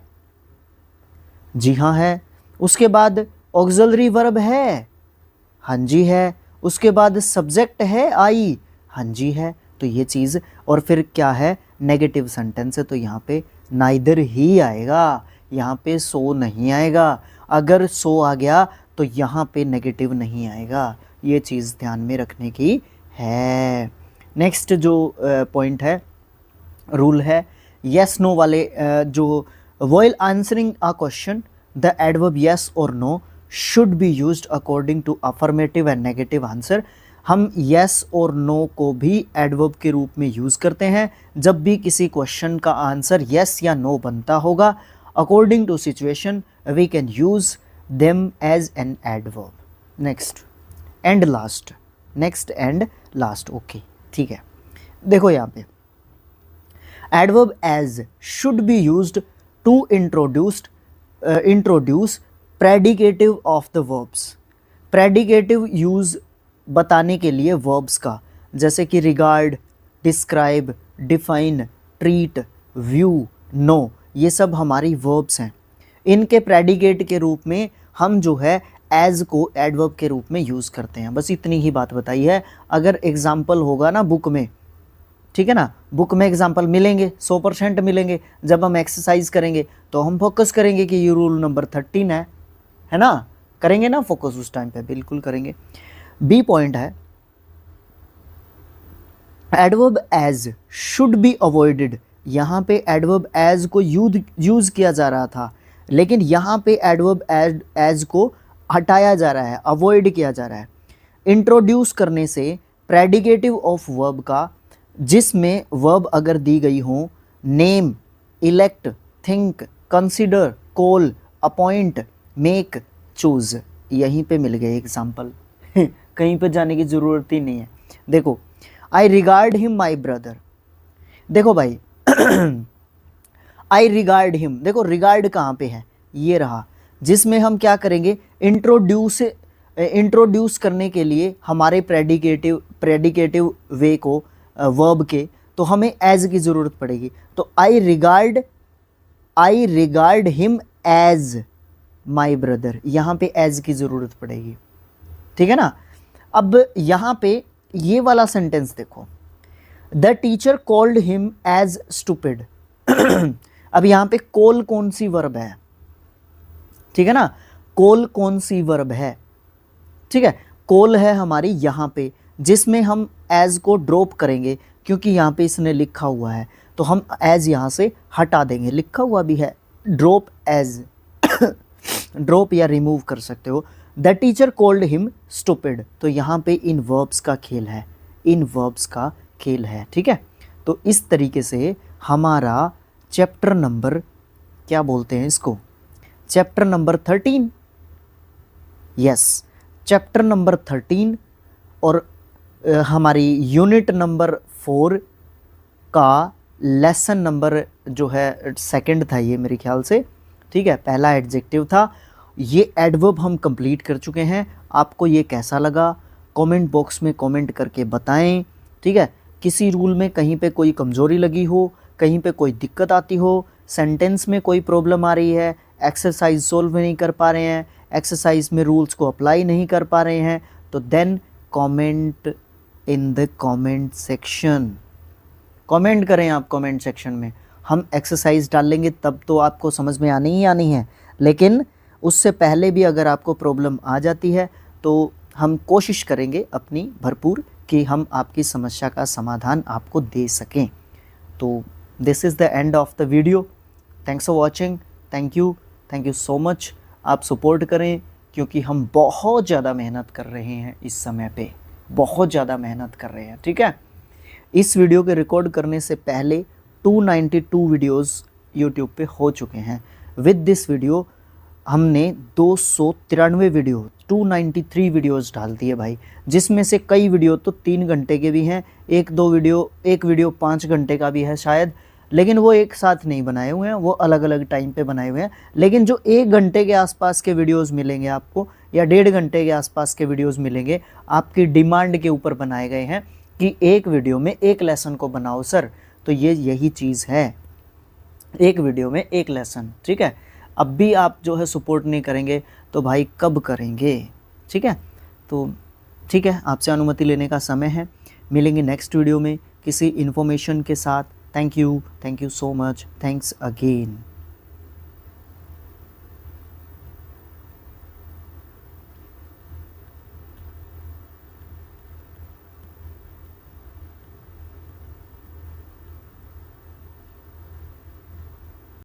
Speaker 1: जी हाँ है, उसके बाद ऑक्सिलरी वर्ब है, हाँ जी है, उसके बाद सब्जेक्ट है आई, हाँ जी है, तो ये चीज़। और फिर क्या है, नेगेटिव सेंटेंस है, तो यहाँ पे नाइदर ही आएगा, यहाँ पे सो नहीं आएगा। अगर सो आ गया तो यहाँ पे नेगेटिव नहीं आएगा, ये चीज़ ध्यान में रखने की है। नेक्स्ट जो पॉइंट है, रूल है, yes no वाले जो while answering a question the adverb yes or no should be used according to affirmative and negative answer। हम yes और no को भी adverb के रूप में यूज करते हैं जब भी किसी क्वेश्चन का आंसर yes या no बनता होगा। according to situation we can use them as an adverb। next and last, next and last, okay ठीक है। देखो यहाँ पे adverb as should be used to introduce predicative of the verbs। predicative use बताने के लिए verbs का, जैसे कि regard, describe, define, treat, view, know, ये सब हमारी verbs हैं। इनके predicate के रूप में हम जो है as को adverb के रूप में यूज़ करते हैं। बस इतनी ही बात बताई है। अगर एग्जाम्पल होगा ना बुक में, ठीक है ना, बुक में एग्जाम्पल मिलेंगे, 100% मिलेंगे। जब हम एक्सरसाइज करेंगे तो हम फोकस करेंगे कि ये रूल नंबर 13 है ना, करेंगे ना फोकस उस टाइम पे, बिल्कुल करेंगे। बी पॉइंट है adverb as should be avoided. यहाँ पे एडवर्ब एज को यूज किया जा रहा था, लेकिन यहाँ पे एडवर्ब एज को हटाया जा रहा है, अवॉइड किया जा रहा है। इंट्रोड्यूस करने से प्रेडिकेटिव ऑफ वर्ब का, जिसमें वर्ब अगर दी गई हो, name, elect, think, consider, call, appoint, make, choose, यहीं पे मिल गए एग्जाम्पल कहीं पे जाने की ज़रूरत ही नहीं है। देखो आई रिगार्ड हिम माई ब्रदर, देखो भाई आई रिगार्ड हिम, देखो रिगार्ड कहाँ पे है, ये रहा, जिसमें हम क्या करेंगे, इंट्रोड्यूस करने के लिए हमारे प्रेडिकेटिव वे को वर्ब के, तो हमें एज की ज़रूरत पड़ेगी। तो I regard him as my brother, यहाँ पे एज की ज़रूरत पड़ेगी, ठीक है ना। अब यहाँ पे ये वाला सेंटेंस देखो, the teacher called him as stupid अब यहाँ पे कॉल कौन सी वर्ब है, ठीक है ना, कॉल कौन सी वर्ब है, ठीक है, कॉल है हमारी यहाँ पे, जिसमें हम एज को ड्रॉप करेंगे, क्योंकि यहाँ पे इसने लिखा हुआ है, तो हम एज यहाँ से हटा देंगे, लिखा हुआ भी है, ड्रॉप एज ड्रॉप या रिमूव कर सकते हो। The teacher called him stupid, तो यहाँ पे इन वर्ब्स का खेल है, इन वर्ब्स का खेल है, ठीक है। तो इस तरीके से हमारा चैप्टर नंबर, क्या बोलते हैं इसको, chapter number 13, yes chapter number 13 और हमारी यूनिट नंबर 4 का लेसन नंबर जो है सेकंड था ये मेरे ख्याल से, ठीक है, पहला एडजेक्टिव था। ये एडवर्ब हम कंप्लीट कर चुके हैं। आपको ये कैसा लगा कमेंट बॉक्स में कमेंट करके बताएं, ठीक है। किसी रूल में कहीं पे कोई कमज़ोरी लगी हो, कहीं पे कोई दिक्कत आती हो, सेंटेंस में कोई प्रॉब्लम आ रही है, एक्सरसाइज सोल्व नहीं कर पा रहे हैं, एक्सरसाइज में रूल्स को अप्लाई नहीं कर पा रहे हैं, तो then comment in the comment section, comment करें आप कमेंट सेक्शन में। हम एक्सरसाइज डालेंगे तब तो आपको समझ में आनी ही आनी है, लेकिन उससे पहले भी अगर आपको प्रॉब्लम आ जाती है तो हम कोशिश करेंगे अपनी भरपूर कि हम आपकी समस्या का समाधान आपको दे सकें। तो this is the end of the video. Thanks for watching, thank you so much. आप सपोर्ट करें, क्योंकि हम बहुत ज़्यादा मेहनत कर रहे हैं इस समय पे, बहुत ज़्यादा मेहनत कर रहे हैं, ठीक है। इस वीडियो के रिकॉर्ड करने से पहले 292 वीडियोस यूट्यूब पे हो चुके हैं। विद दिस वीडियो हमने 293 वीडियो 293 वीडियोस डाल दिए भाई, जिसमें से कई वीडियो तो 3 घंटे के भी हैं, एक वीडियो 5 घंटे का भी है शायद, लेकिन वो एक साथ नहीं बनाए हुए हैं, वो अलग अलग टाइम पे बनाए हुए हैं। लेकिन जो 1 घंटे के आसपास के वीडियोस मिलेंगे आपको, या 1.5 घंटे के आसपास के वीडियोस मिलेंगे, आपकी डिमांड के ऊपर बनाए गए हैं कि एक वीडियो में एक लेसन को बनाओ सर। तो ये यही चीज़ है, एक वीडियो में एक लेसन, ठीक है। अब भी आप जो है सपोर्ट नहीं करेंगे तो भाई कब करेंगे, ठीक है। तो ठीक है, आपसे अनुमति लेने का समय है। मिलेंगे नेक्स्ट वीडियो में किसी इन्फॉर्मेशन के साथ। Thank you so much, thanks again.